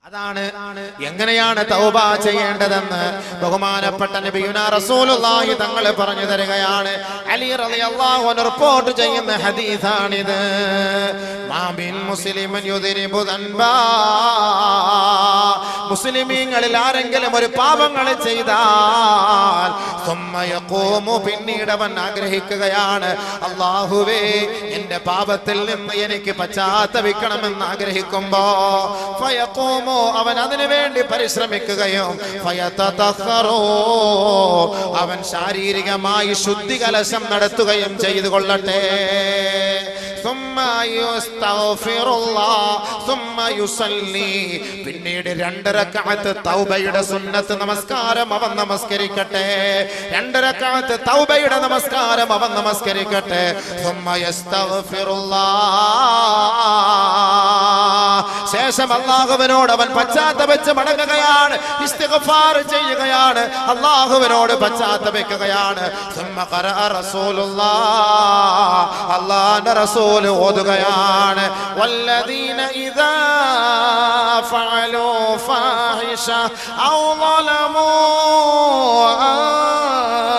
അതാണ് എങ്ങനെയാണ് തൗബ ചെയ്യേണ്ടതെന്ന് ബഹുമാനപ്പെട്ട നബിയുനാ റസൂലുള്ളാഹി തങ്ങൾ പറഞ്ഞു തരികയാണ്. അലി റളിയല്ലാഹു അൻഹു റിപ്പോർട്ട് ചെയ്യുന്ന ഹദീസാണിത്. മാ ബിൻ മുസ്ലിമൻ യുദ്രിബു ദൻബാ, മുസ്ലിമീങ്ങളിൽ ആരെങ്കിലും ഒരു പാപങ്ങൾ ചെയ്താൽ സുമ്മ യഖൂമു, പിന്നീട് അവൻ ആഗ്രഹിക്കുകയാണ്, അല്ലാഹുവേ എന്റെ പാപത്തിൽ നിന്ന് എനിക്ക് പശ്ചാത്തപിക്കണമെന്ന് ആഗ്രഹിക്കുമ്പോ ഫയഖൂമു, അവൻ അതിനു വേണ്ടി പരിശ്രമിക്കുകയും ഫയതതഖറു, അവൻ ശാരീരികമായി ശുദ്ധി കലശം നടത്തുകയും ചെയ്തു കൊള്ളട്ടെ. പിന്നീട് 2 റക്അത്ത് തൗബയുടെ സുന്നത്ത് നമസ്കാരം അവൻ നമസ്കരിക്കട്ടെ. 2 റക്അത്ത് തൗബയുടെ നമസ്കാരം അവൻ നമസ്കരിക്കട്ടെ. ശേഷം അല്ലാഹുവിനോട് അവൻ പശ്ചാത്തപിച്ച് മടങ്ങുകയാണ്, ഇസ്തിഗ്ഫാർ ചെയ്യുകയാണ്, അല്ലാഹുവിനോട് പശ്ചാത്തപിക്കുകയാണ്. അല്ലാഹുവിന്റെ റസൂൽ ഓതുകയാണ്, വല്ലദീന ഇദാ ഫഅലൂ ഫാഹിഷ ഔ ളലമൂ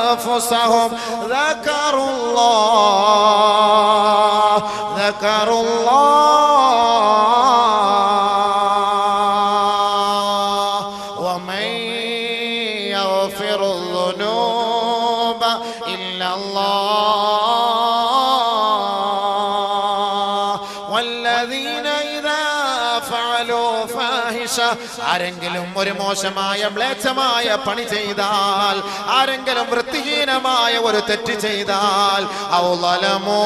അൻഫുസഹും ദക്കറുല്ലാഹ് വമൻ യഗ്ഫിറുൽ ദുനൂബ ഇല്ലല്ലാഹ് വല്ലദീന ഇദാ ഫഅലൂ ഫാഹിഷ, ആരെങ്കിലും ഒരു മോശമായ മ്ലേച്ഛമായ പണി ചെയ്താൽ, ആരെങ്കിലും വൃത്തിഹീനമായ ഒരു തെറ്റ് ചെയ്താൽ, ഔ ളലമൂ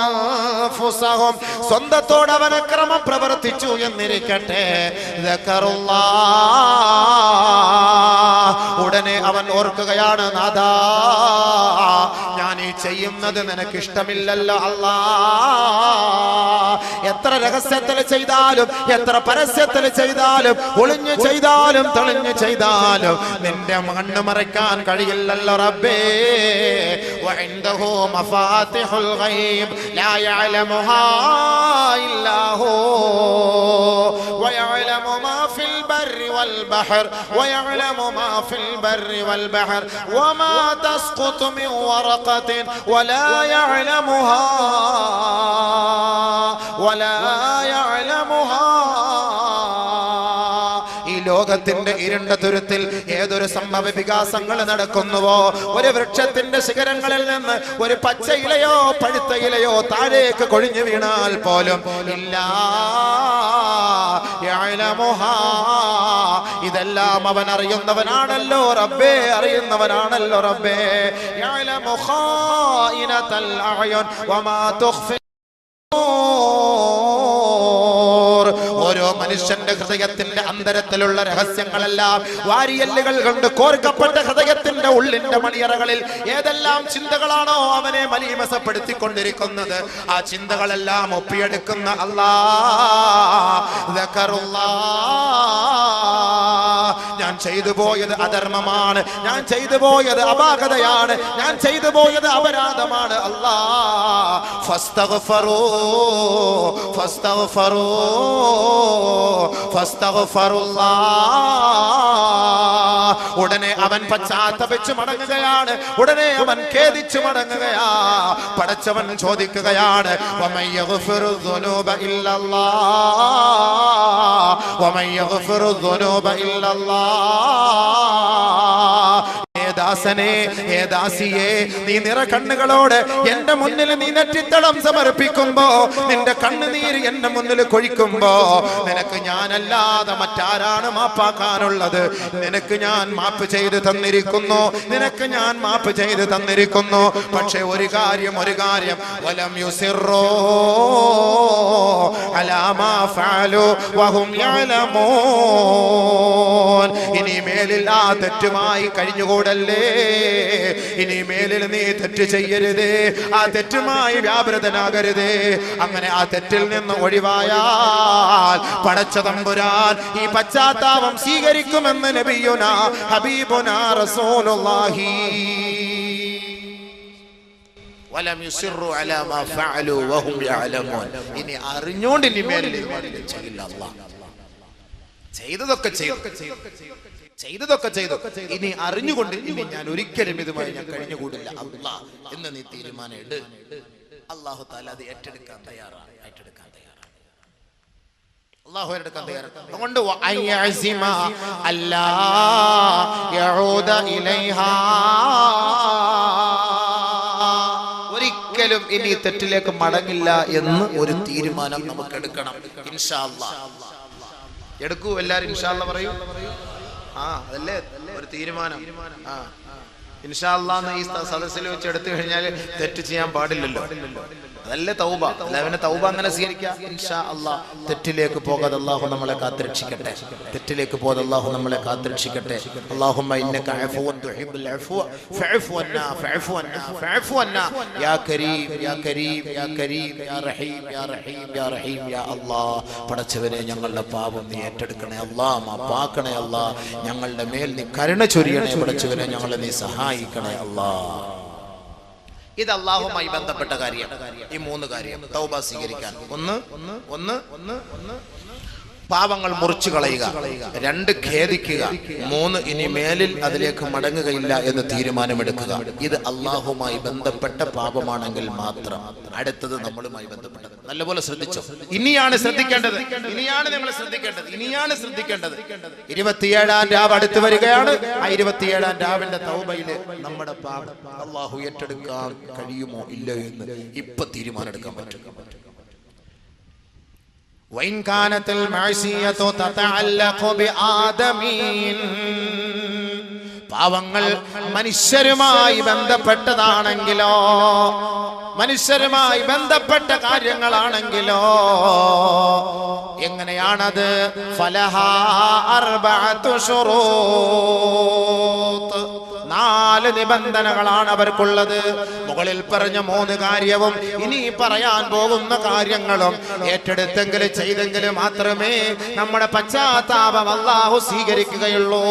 അൻഫുസഹും, സ്വന്തത്തോട് അവൻ അക്രമം പ്രവർത്തിച്ചു എന്നിരിക്കട്ടെ, ദക്കറുല്ലാഹ്, ഉടനെ അവൻ ഓർക്കുകയാണ്, നാഥാ ഞാൻ ഈ ചെയ്യുന്നത് നിനക്ക് ഇഷ്ടമില്ലല്ലോ അല്ലാ. എത്ര രഹസ്യത്തിൽ ചെയ്താലും, എത്ര പരസ്യത്തിൽ ചെയ്താലും, ഒളിഞ്ഞു ചെയ്താലും തെളിഞ്ഞു ചെയ്താലും നിന്റെ മണ്ണ് മറയ്ക്കാൻ കഴിയില്ലല്ലോ റബ്ബേ. വഇൻദഹു മഫാത്തിഹുൽ ഗൈബ് ലാ യഅലമുഹാ ഇല്ലാ ഹു വയഅലമു മാ ഫിൽ ബർരി വൽ ബഹർ വയഅലമു മാ ഫിൽ ബർരി വൽ ബഹർ വമാ തസ്ഖുതു മിൻ വറഖത്തിൻ വലാ യഅലമുഹാ വലാ യഅലമുഹാ. ഈ ലോകത്തിന്റെ ഇരുണ്ട തുരുത്തിൽ ഏതൊരു സംഭവ വികാസങ്ങൾ നടക്കുന്നുവോ, ഒരു വൃക്ഷത്തിന്റെ ശിഖരങ്ങളിൽ നിന്ന് ഒരു പച്ച ഇലയോ പഴുത്ത ഇലയോ താഴേക്ക് കൊഴിഞ്ഞു വീണാൽ പോലും ഇല്ലാ യഅലമുഹാ, ഇതെല്ലാം അവൻ അറിയുന്നവനാണല്ലോ റബ്ബേ, അറിയുന്നവനാണല്ലോ റബ്ബേ. യഅലമു ഖായിനതൽ അഅയുൻ വമാ തുഖ്ഫി. ഓരോ മനുഷ്യന്റെ ഹൃദയത്തിന്റെ അന്തരത്തിലുള്ള രഹസ്യങ്ങളെല്ലാം, വാരിയല്ലുകൾ കൊണ്ട് കോർക്കപ്പെട്ട ഹൃദയത്തിന്റെ ഉള്ളിന്റെ മണിയറകളിൽ ഏതെല്ലാം ചിന്തകളാണോ അവനെ മലീമസപ്പെടുത്തിക്കൊണ്ടിരിക്കുന്നത്, ആ ചിന്തകളെല്ലാം ഒപ്പിയെടുക്കുന്ന അല്ലാഹ്. ഞാൻ ചെയ്തു പോയത് അധർമ്മമാണ്, ഞാൻ ചെയ്തു പോയത് അപാകതയാണ്, ഞാൻ ചെയ്തു പോയത് അപരാധമാണ് അല്ലാഹ്. ഫസ്തഗ്ഫിറൂ ഫസ്തഗ്ഫിറൂ ഫസ്തഗ്ഫിറുല്ലാഹ്. ഉടനെ അവൻ പശ്ചാത്തപിച്ച് മടങ്ങുകയാണ്, ഉടനെ അവൻ ഖേദിച്ചു മടങ്ങുകയാ. പടച്ചവൻ ചോദിക്കുകയാണ്, വമൻ യഗ്ഫിറു ദുനൂബ ഇല്ലല്ലാഹ് വമൻ യഗ്ഫിറു ദുനൂബ ഇല്ലല്ലാഹ്. ദാസനെ, ഏ ദാസിയെ, നീ നിറ കണ്ണുകളോട് എന്റെ മുന്നിൽ നീ നെറ്റിത്തളം സമർപ്പിക്കുമ്പോ, നിന്റെ കണ്ണുനീര് എന്റെ മുന്നിൽ കൊഴിക്കുമ്പോ, നിനക്ക് ഞാനല്ലാതെ മറ്റാരാണ് മാപ്പാക്കാനുള്ളത്? നിനക്ക് ഞാൻ മാപ്പ് ചെയ്ത് തന്നിരിക്കുന്നു, നിനക്ക് ഞാൻ മാപ്പ് ചെയ്ത് തന്നിരിക്കുന്നു. പക്ഷെ ഒരു കാര്യം വലം യുസിറൂ അലാ മാ ഫഅലൂ വഹും യഅലമൂൻ. ഇനി മേലിൽ ആ തെറ്റുമായി കഴിഞ്ഞുകൂടല്ലേ, ഇനി മേലിൽ നീ തെറ്റ് ചെയ്യരുതേ, ആ തെറ്റുമായി വ്യാപൃതനാകരുതേ. അങ്ങനെ ആ തെറ്റിൽ നിന്ന് ഒഴിവായാൽ പടച്ച തമ്പുരാൻ ഈ പശ്ചാത്താപം സ്വീകരിക്കുമെന്ന് നബിയുനാ ഹബീബുനാ റസൂലുള്ളാഹി. വലം യുസിറു അലാ മാ ഫഅലു വഹും യഅലമൂൻ. ഇനി അറിഞ്ഞുകൊണ്ട് ഇനി മേലിൽ ചെയ്യില്ല. അല്ലാഹ് ചെയ്തതൊക്കെ ചെയ്തു ഇനി അറിഞ്ഞുകൊണ്ട് ഇനി ഞാൻ ഒരിക്കലും ഇതുമായി ഞാൻ കഴിഞ്ഞുകൂടില്ല അല്ലാഹ് എന്ന് നീ തീരുമാനം ഇട്. അല്ലാഹു തആല അത് ഏറ്റെടുക്കാൻ തയ്യാറാണ്. അല്ലാഹു ഏറ്റെടുക്കാൻ തയ്യാറാണ്. അതുകൊണ്ട് വഅയസിമ അല്ലാ യഊദ ഇലൈഹാ, ഒരിക്കലും ഇനി തെറ്റിലേക്ക് മടങ്ങില്ല എന്ന് ഒരു തീരുമാനം നമുക്ക് എടുക്കണം. ഇൻഷാ അല്ലാഹ് എടുക്കൂ. എല്ലാരും ഇൻഷാ അല്ലാഹ് പറയൂ. അതല്ലേ ഒരു തീരുമാനം. ഇൻഷാ അല്ലാഹ് ഈ സദസ്സിൽ വെച്ച് എടുത്തു കഴിഞ്ഞാൽ തെറ്റ് ചെയ്യാൻ പാടില്ലല്ലോ. അതല്ലേ തൗബ. അല്ലാഹുവിനെ തൗബ അങ്ങനെ സ്വീകരിക്കുക. ഇൻഷാ അല്ലാഹ് തെറ്റിലേക്ക് പോകാതെ അല്ലാഹു നമ്മളെ കാത്തുരക്ഷിക്കട്ടെ. അല്ലാഹുമ്മ ഇന്നക അഫ്വുൻ തുഹിബ്ബുൽ അഫ്വ ഫഅഫു അന്നാ ഫഅഫു അന്നാ യാ കരീം യാ കരീം യാ കരീം യാ റഹീം യാ റഹീം യാ റഹീം യാ അല്ലാഹ്. പടച്ചവനെ ഞങ്ങളുടെ പാപം നീ ഏറ്റെടുക്കണേ അല്ലാഹ്, മാപ്പാക്കണേ അല്ലാഹ്. ഞങ്ങളുടെ മേൽ നീ കരുണ ചൊരിയണേ പടച്ചവനെ, ഞങ്ങളെ നീ സഹായിക്കണേ അല്ലാഹ്. ഇത് അല്ലാഹുമായി ബന്ധപ്പെട്ട കാര്യം. ഈ മൂന്ന് കാര്യം തൗബ സ്വീകരിക്കാൻ. ഒന്ന് പാപങ്ങൾ മുറിച്ചു കളയുക, 2 ഖേദിക്കുക, 3 ഇനി മേലിൽ അതിലേക്ക് മടങ്ങുകയില്ല എന്ന് തീരുമാനമെടുക്കുക. ഇത് അല്ലാഹുമായി ബന്ധപ്പെട്ട പാപമാണെങ്കിൽ മാത്രം. അടുത്തത് നമ്മളുമായി ബന്ധപ്പെട്ടത്. നല്ലപോലെ ശ്രദ്ധിച്ചോ. ഇനിയാണ് ശ്രദ്ധിക്കേണ്ടത്. 27-ാം രാവ് അടുത്ത് വരികയാണ്. ആ 27-ാം രാവിന്റെ തൗബയില് നമ്മുടെ പാപം അല്ലാഹു ഏറ്റെടുക്കാൻ കഴിയുമോ ഇല്ലയോ എന്ന് ഇപ്പൊ തീരുമാനം എടുക്കാൻ പറ്റും. وإن كانت المعصية تتعلق بآدمين, പാവങ്ങൾ മനുഷ്യരുമായി ബന്ധപ്പെട്ടതാണെങ്കിലോ, മനുഷ്യരുമായി ബന്ധപ്പെട്ട കാര്യങ്ങളാണെങ്കിലോ എങ്ങനെയാണത്? ഫലഹാ അർബഅതു ശുറൂത്ത്, 4 നിബന്ധനകളാണ് അവർക്കുള്ളത്. മുകളിൽ പറഞ്ഞ 3 കാര്യവും ഇനി പറയാൻ പോകുന്ന കാര്യങ്ങളും ഏറ്റെടുത്തെങ്കിലും ചെയ്തെങ്കിലും മാത്രമേ നമ്മുടെ പശ്ചാത്താപം അല്ലാഹു സ്വീകരിക്കുകയുള്ളൂ.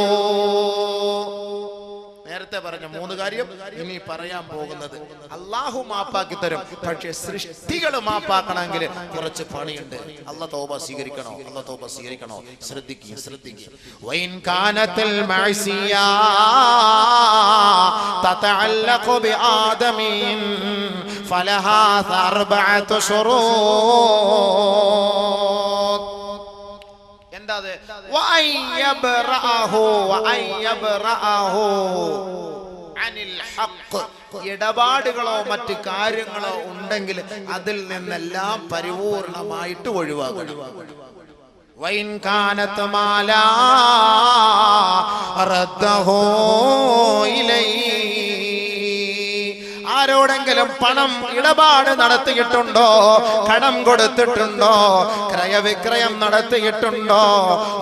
നേരത്തെ പറഞ്ഞ 3 കാര്യം ഇനി പറയാൻ പോകുന്നത് അല്ലാഹു മാപ്പാക്കി തരും. പക്ഷേ സൃഷ്ടികൾ മാപ്പാക്കണമെങ്കിൽ കുറച്ച് പണിയുണ്ട്. അല്ലാഹു തൗബ സ്വീകരിക്കണോ? ശ്രദ്ധിക്കുക. വൈൻ കാനത്തിൽ മഅസിയ തതഅല്ലഖു ബിആദമീൻ ഫലഹാ അർബഅതു ശുറൂത്ത്. എന്താത്? ഇടപാടുകളോ മറ്റു കാര്യങ്ങളോ ഉണ്ടെങ്കിൽ അതിൽ നിന്നെല്ലാം പരിപൂർണമായിട്ട് ഒഴിവാക്കണം. വൈൻ കാനത് മാലാ റദ്ദഹു ഇലൈഹി, ആരോടെങ്കിലും പണം ഇടപാട് നടത്തിയിട്ടുണ്ടോ, കടം കൊടുത്തിട്ടുണ്ടോ, ക്രയവിക്രയം നടത്തിയിട്ടുണ്ടോ,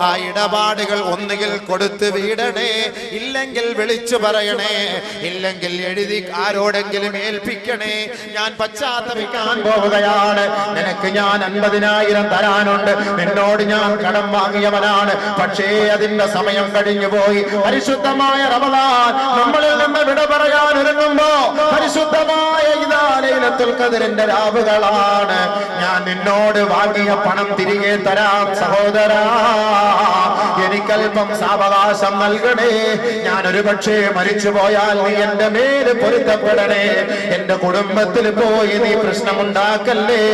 ആ ഇടപാടുകൾ ഒന്നുകിൽ കൊടുത്ത് വീടണേ, ഇല്ലെങ്കിൽ വിളിച്ചു പറയണേ, ഇല്ലെങ്കിൽ എഴുതി ആരോടെങ്കിലും ഏൽപ്പിക്കണേ. ഞാൻ പശ്ചാത്തപിക്കാൻ പോവുകയാണ്, നിനക്ക് ഞാൻ 50,000 തരാനുണ്ട്, നിന്നോട് ഞാൻ കടം വാങ്ങിയവനാണ്, പക്ഷേ അതിന്റെ സമയം കഴിഞ്ഞുപോയി. പരിശുദ്ധമായ റമദാൻ നമ്മളിൽ നിന്ന് വിട പറയാൻ ഒരുങ്ങുമ്പോ പരിശുദ്ധമായ ഇദാ ലൈലത്തുൽ ഖദ്റിന്റെ രാവുകളാണ്. ഞാൻ നിന്നോട് വാങ്ങിയ പണം തിരികെ തരാം സഹോദരാ, എനിക്കല്പം സാവകാശം നൽകണേ. ഞാൻ ഒരു പക്ഷേ മരിച്ചു പോയാൽ നീ എന്റെ മേല് പൊരുത്തപ്പെടണേ, എന്റെ കുടുംബത്തിൽ പോയി നീ പ്രശ്നമുണ്ടാക്കല്ലേ.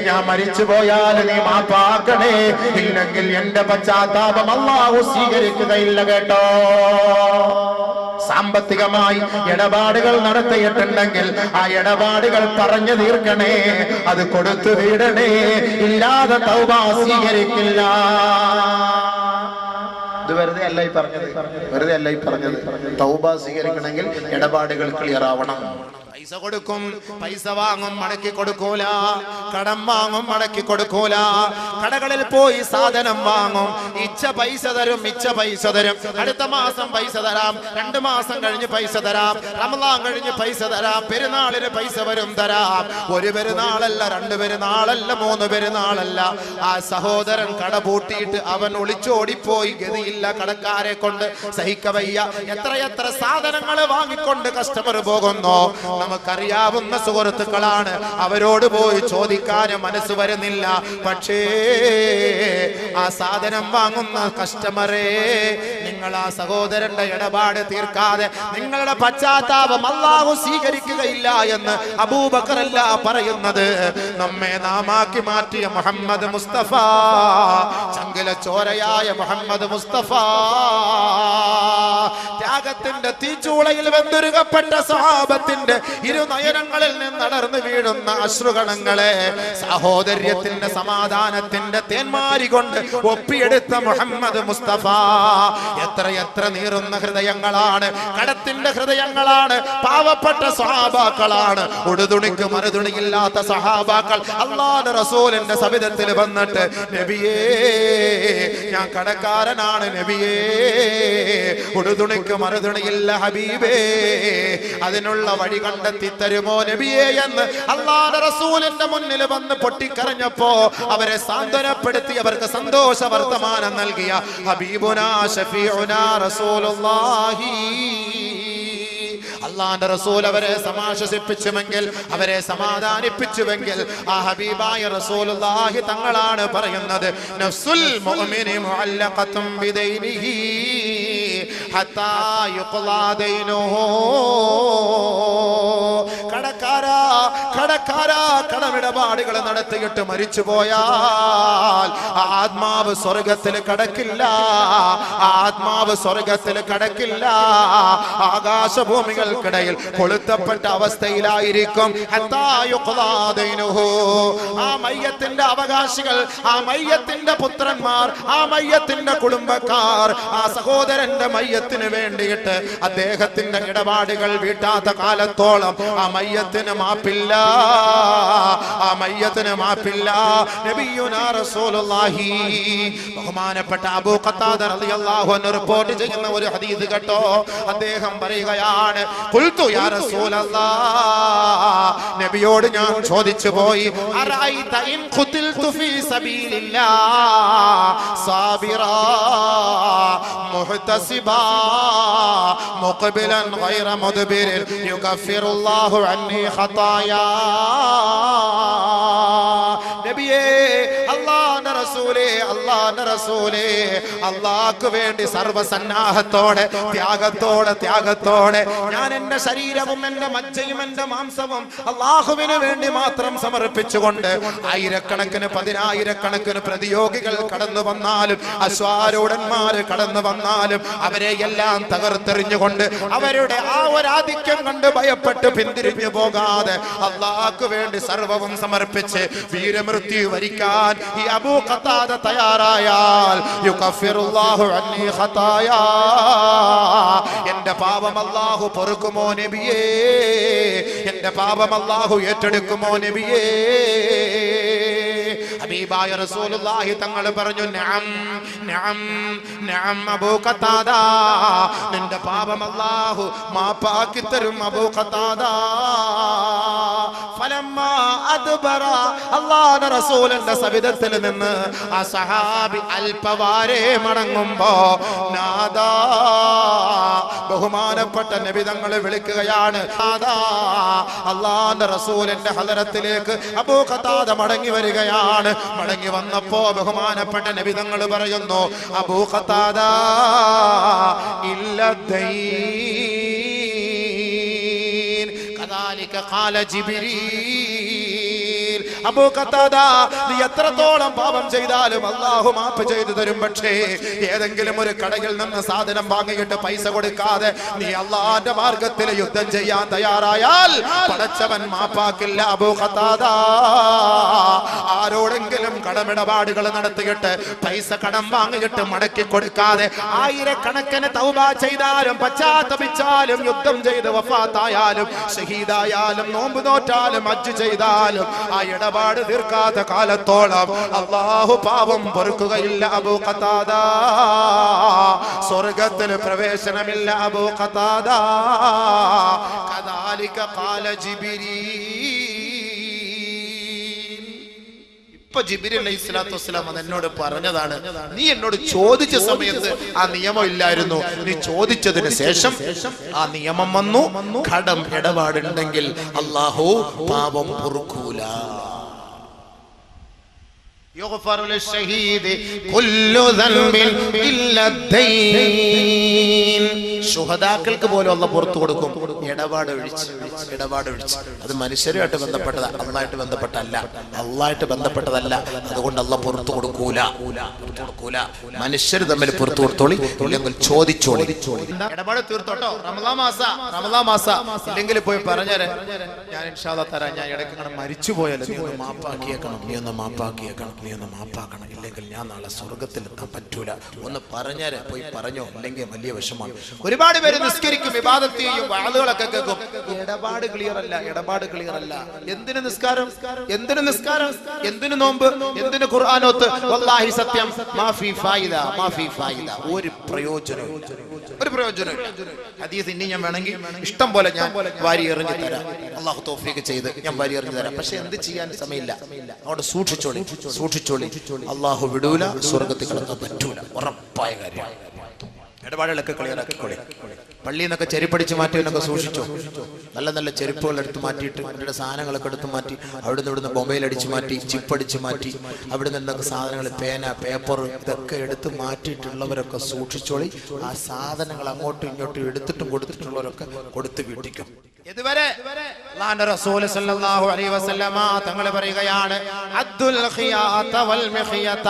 ഞാൻ മരിച്ചു പോയാൽ നീ മാപ്പാക്കണേ, ഇല്ലെങ്കിൽ എന്റെ പശ്ചാത്താപം അല്ലാഹു സ്വീകരിക്കുകയില്ല കേട്ടോ. സാമ്പത്തികമായി ഇടപാടുകൾ നടത്തിയിട്ടുണ്ടെങ്കിൽ ആ ഇടപാടുകൾ പറഞ്ഞു തീർക്കണേ, അത് കൊടുത്തു വീടണേ, ഇല്ലാതെ തൗബ സ്വീകരിക്കില്ല. ഇത് വെറുതെ അല്ല ഈ പറഞ്ഞത്. തൗബ സ്വീകരിക്കണമെങ്കിൽ ഇടപാടുകൾ ക്ലിയർ ആവണം. പൈസ കൊടുക്കും, പൈസ വാങ്ങും, മടക്കി കൊടുക്കൂല. കടം വാങ്ങും, മടക്കി കൊടുക്കൂല. കടകളിൽ പോയി സാധനം വാങ്ങും, ഇച്ച പൈസ തരും, അടുത്ത മാസം പൈസ തരാം, 2 മാസം കഴിഞ്ഞ് പൈസ തരാം, റമദാൻ കഴിഞ്ഞ് പൈസ തരാം, പെരുന്നാളിന് പൈസ വരും തരാം. ഒരു പെരുന്നാളല്ല, 2 പെരുന്നാളല്ല, 3 പെരുന്നാളല്ല. ആ സഹോദരൻ കട പൂട്ടിയിട്ട് അവൻ ഒളിച്ചോടിപ്പോയി. ഗതിയില്ല, കടക്കാരെ കൊണ്ട് സഹിക്കവയ്യ. എത്രയെത്ര സാധനങ്ങൾ വാങ്ങിക്കൊണ്ട് കസ്റ്റമർ പോകുന്നു. നമുക്കറിയാവുന്ന സുഹൃത്തുക്കളാണ്, അവരോട് പോയി ചോദിക്കാൻ മനസ്സ് വരുന്നില്ല. പക്ഷേ ആ സാധനം വാങ്ങുന്ന കസ്റ്റമറെ, നിങ്ങൾ ആ സഹോദരന്റെ ഇടപാട് തീർക്കാതെ നിങ്ങളുടെ പശ്ചാത്താപം അല്ലാഹു സ്വീകരിക്കുകയില്ല എന്ന് അബൂബക്കർ അല്ല പറയുന്നത്, നമ്മെ നാമാക്കി മാറ്റിയ മുഹമ്മദ് മുസ്തഫ, ചങ്കില ചോരയായ മുഹമ്മദ് മുസ്തഫ, ത്യാഗത്തിന്റെ തീച്ചൂളയിൽ വെന്തുരുകപ്പെട്ട സഹാബത്തിന്റെ ഇരുനയനങ്ങളിൽ നിന്ന് അടർന്നു വീഴുന്ന അശ്രുകണങ്ങളെ സഹോദര്യത്തിന്റെ സമാധാനത്തിന്റെ തേന്മാരി കൊണ്ട് ഒപ്പിയെടുത്ത മുഹമ്മദ് മുസ്തഫ. എത്ര നീറുന്ന ഹൃദയങ്ങളാണ്, കടത്തിന്റെ ഹൃദയങ്ങളാണ്, പാവപ്പെട്ട സഹാബാക്കളാണ്, ഉടുതുണിക്ക് മറുതുണിയില്ലാത്ത സഹാബാക്കൾ അല്ലാഹുവിന്റെ റസൂലിന്റെ സവിധത്തിൽ വന്നിട്ട്, നബിയേ ഞാൻ കടക്കാരനാണ്, നബിയേ ഉടുതുണിക്ക് മറുതുണിയില്ല ഹബീബേ, അതിനുള്ള വഴി കണ്ടെത്തി തരുമോ നബിയേ എന്ന് അല്ലാഹുവിന്റെ റസൂലിന്റെ മുന്നിൽ വന്ന് പൊട്ടിക്കരഞ്ഞപ്പോ അവരെ സാന്ത്വനപ്പെടുത്തി അവർക്ക് സന്തോഷ വർത്തമാനം നൽകിയ ഹബീബുനാ ഷഫീഉനാ റസൂലുള്ളാഹി. അല്ലാഹുവിന്റെ റസൂൽ അവരെ സമാശ്വസിപ്പിച്ചുവെങ്കിൽ, അവരെ സമാധാനിപ്പിച്ചുവെങ്കിൽ, ആ ഹബീബായ റസൂലുള്ളാഹി തങ്ങളാണ് പറയുന്നത്, നഫ്സുൽ മുഅ്മിനി മുഅല്ലഖത്തും ബിദൈനിഹി ഹത്താ യുഖ്ലാ ദൈനുഹു. കടക്കാരാ കടമിടപാടുകൾ നടത്തിയിട്ട് മരിച്ചു പോയാൽ ആത്മാവ് സ്വർഗത്തിൽ കടക്കില്ല, ആത്മാവ് സ്വർഗത്തിൽ കടക്കില്ല. ആകാശഭൂമികൾക്കിടയിൽ കൊളുത്തപ്പെട്ട അവസ്ഥയിലായിരിക്കും. ആ മയ്യത്തിന്റെ അവകാശികൾ, ആ മയ്യത്തിന്റെ പുത്രന്മാർ, ആ മയ്യത്തിന്റെ കുടുംബക്കാർ ആ സഹോദരന്റെ മയ്യത്തിന് വേണ്ടിയിട്ട് അദ്ദേഹത്തിന്റെ ഇടപാടുകൾ വീട്ടാത്ത കാലത്തോളം ആ മയ്യത്തിന് മാപ്പില്ല, ആ മയ്യത്തിന് മാപ്പില്ല. നബിയുനാ റസൂലുള്ളാഹി ബഹുമാനപ്പെട്ട അബൂ ഖത്താദ റളിയല്ലാഹു അൻഹു റിപ്പോർട്ട് ചെയ്യുന്ന ഒരു ഹദീസ് കേട്ടോ. അദ്ദേഹം പറയുകയാണ്, ഖുൽതു യാ റസൂലല്ലാഹ്, നബിയോട് ഞാൻ ചോദിച്ചു പോയി, അറഅയ്ത ഇൻ ഖുതിൽതു ഫീ സബീലില്ലാഹ് സാബിറാ മുഹ്തസിബാ മുഖ്ബിലൻ ഗൈറ മുദ്ബിരിൻ യുഗഫിറുല്ലാഹു അന്നി ഖതായാ. നബിയേ, അല്ലാഹുവിന്റെ റസൂലേ, അല്ലാഹുവിന്റെ റസൂലേ, അല്ലാഹുവിന് വേണ്ടി സർവ്വസന്നാഹത്തോടെ ത്യാഗത്തോടെ ഞാൻ എന്റെ ശരീരവും എന്റെ മജ്ജയും എന്റെ മാംസവും അല്ലാഹുവിന് വേണ്ടി മാത്രം സമർപ്പിച്ചുകൊണ്ട് ആയിരക്കണക്കിന് പതിനായിരക്കണക്കിന് പ്രതിയോഗികൾ കടന്നു വന്നാലും അശ്വാരൂഢന്മാര് കടന്നു വന്നാലും അവരെ എല്ലാം തകർത്തെറിഞ്ഞുകൊണ്ട് അവരുടെ ആ ഒരാധിക്യം കണ്ട് ഭയപ്പെട്ട് പിന്തിരിഞ്ഞു പോകാതെ അല്ലാഹുവിന് വേണ്ടി സർവവും സമർപ്പിച്ച് വീരമൃത്യു വരിക്കാൻ ഈ അബൂ ഖത്താദ തയ്യാറായാൽ യുഗഫിറുല്ലാഹു അന്നി ഖതായാ, എന്റെ പാപം അല്ലാഹു പൊറുക്കുമോ നബിയേ, എന്റെ പാപം അല്ലാഹു ഏറ്റെടുക്കുമോ നബിയേ. ഹബീബായ റസൂലുള്ളാഹി തങ്ങൾ പറഞ്ഞു, നഅം നഅം നഅം അബൂ ഖത്താദ, നിന്റെ പാപം അല്ലാഹു മാപ്പാക്കി തരും അബൂ ഖത്താദ. ഫലമ്മാ അദ്ബറ, അല്ലാഹുവിന്റെ റസൂലിന്റെ സവിധത്തിൽ നിന്ന് ആ സഹാബി അൽപവാരെ മടങ്ങുമ്പോ നാദാ, ബഹുമാനപ്പെട്ട നബി തങ്ങൾ വിളിക്കുകയാണ്, നാദാ. അല്ലാഹുവിന്റെ റസൂലിന്റെ ഹദറത്തിലേക്ക് അബൂ ഖത്താദ മടങ്ങി വരികയാണ്. മടങ്ങി വന്നപ്പോ ബഹുമാനപ്പെട്ട നബി തങ്ങൾ പറയുന്നു, അബൂ ഖത്താദ ഇല്ലദൈൻ കദാലിക ഖാല ജിബ്രീൽ. അബൂ ഖത്താദ, നീ എത്രത്തോളം പാപം ചെയ്താലും അല്ലാഹു മാപ്പ് ചെയ്തു തരും. പക്ഷേ ഏതെങ്കിലും ഒരു കടയിൽ നിന്ന് സാധനം വാങ്ങിയിട്ട് പൈസ കൊടുക്കാതെ നീ അല്ലാഹുവിന്റെ മാർഗത്തിൽ യുദ്ധം ചെയ്യാൻ തയ്യാറായാൽ പടച്ചവൻ മാപ്പാക്കില്ല അബൂ ഖത്താദ. ആരോടെങ്കിലും കടമിടപാടുകൾ നടത്തിയിട്ട് പൈസ കടം വാങ്ങിയിട്ട് മടക്കി കൊടുക്കാതെ ആയിരക്കണക്കിന് തൗബ ചെയ്താലും പശ്ചാത്തപിച്ചാലും യുദ്ധം ചെയ്ത് വഫാത്തായാലും ഷഹീദായാലും നോമ്പ് നോറ്റാലും ഹജ്ജ് ചെയ്താലും ആ ഇടപാട് തീർക്കാത്ത കാലത്തോളം അല്ലാഹു പാപം പൊറുക്കുകയില്ല അബൂ ഖത്താദ. സ്വർഗ്ഗത്തിൽ പ്രവേശനമില്ല അബൂ ഖത്താദ. കദാലിക ഖാല ജിബ്രീൽ. ഇപ്പൊ ജിബ്രീൽ അലൈഹിസ്സലാത്തു വസ്സലാം എന്നോട് പറഞ്ഞതാണ്, നീ എന്നോട് ചോദിച്ച സമയത്ത് ആ നിയമം ഇല്ലായിരുന്നു, നീ ചോദിച്ചതിന് ശേഷം ആ നിയമം വന്നു. കടം ഇടപാടുണ്ടെങ്കിൽ അല്ലാഹു പാപം പൊറുക്കൂല. يغفر للشهيد كل ذنب إلا الدين. ശുഹദാക്കൾക്ക് പോലും അല്ലാഹു പുറത്തു കൊടുക്കും ഇടപാട് ഒഴിച്ച്. അത് മനുഷ്യരുമായിട്ട് ബന്ധപ്പെട്ടതാ, അള്ളാഹുമായിട്ട് ബന്ധപ്പെട്ടല്ല. അതുകൊണ്ട് അല്ലാഹു പുറത്തു കൊടുക്കൂല. മനുഷ്യർ തമ്മിൽ പുറത്തു കൊടുത്തോളി, ഇല്ലെങ്കിൽ ചോദിച്ചോളി. ഇടപാട് തീർത്തോട്ടോ. റമളാൻ മാസ ഇല്ലെങ്കിൽ പോയി പറഞ്ഞേരെ, ഞാൻ ഇൻഷാ അല്ലാഹ് തരാം, ഞാൻ ഇടയ്ക്ക് മരിച്ചു പോയാലും നീ ഒന്ന് മാപ്പാക്കണം, ഇല്ലെങ്കിൽ ഞാൻ നാളെ സ്വർഗത്തിൽ എത്താൻ പറ്റൂല. ഒന്ന് പറഞ്ഞേരെ, പോയി പറഞ്ഞോ, ഇല്ലെങ്കിൽ വലിയ വിഷമാണ്. ഒരുപാട് പേര് നിസ്കരിക്കും, ഇബാദത്ത് ചെയ്യും, വാളുകളൊക്കെ കേൾക്കും. ഇടപാട് ക്ലിയർ അല്ല. എന്തിന് നിസ്കാരം, എന്തിന് നോമ്പ്, എന്തിന് ഖുർആനോത്ത്? വല്ലാഹി സത്യം, മാഫി ഫായിദ. ഒരു പ്രയോജനമില്ല. ഹദീസ് ഇനി ഞാൻ വേണമെങ്കിൽ ഇഷ്ടം പോലെ ഞാൻ വാരി എറിഞ്ഞു തരാം. അല്ലാഹു തൗഫീഖ് ചെയ്ത് ഞാൻ വാരി എറിഞ്ഞു തരാം. പക്ഷെ എന്ത് ചെയ്യാൻ സമയമില്ല. അവിടെ സൂക്ഷിച്ചോളി. അല്ലാഹു വിടൂല, സ്വർഗത്തിൽ കിടക്കാൻ പറ്റൂല. ഉറപ്പായ കാര്യമാണ്. ഇടപാടുകളൊക്കെ ക്ലിയർ ആക്കിക്കോളി. പള്ളിയിൽ നിന്നൊക്കെ ചെരുപ്പടിച്ച് മാറ്റിയവനൊക്കെ സൂക്ഷിച്ചോ. നല്ല ചെരുപ്പുകൾ എടുത്ത് മാറ്റിയിട്ട് അവരുടെ സാധനങ്ങളൊക്കെ എടുത്ത് മാറ്റി, അവിടുന്ന് ഇവിടുന്ന് മൊബൈൽ അടിച്ച് മാറ്റി, ചിപ്പടിച്ച് മാറ്റി, അവിടെ നിന്നൊക്കെ സാധനങ്ങൾ, പേന, പേപ്പർ ഇതൊക്കെ എടുത്ത് മാറ്റിയിട്ടുള്ളവരൊക്കെ സൂക്ഷിച്ചോളി. ആ സാധനങ്ങൾ അങ്ങോട്ടും ഇങ്ങോട്ടും എടുത്തിട്ടും കൊടുത്തിട്ടുള്ളവരൊക്കെ കൊടുത്ത് വീട്ടിക്കും. ഇതുവരെ അല്ലാഹുവിന്റെ റസൂൽ സല്ലല്ലാഹു അലൈഹി വസല്ലമ തങ്ങൾ പറയുകയാണ്, അദ്ദുൽ ഖിയാത വൽ മിഖിയത.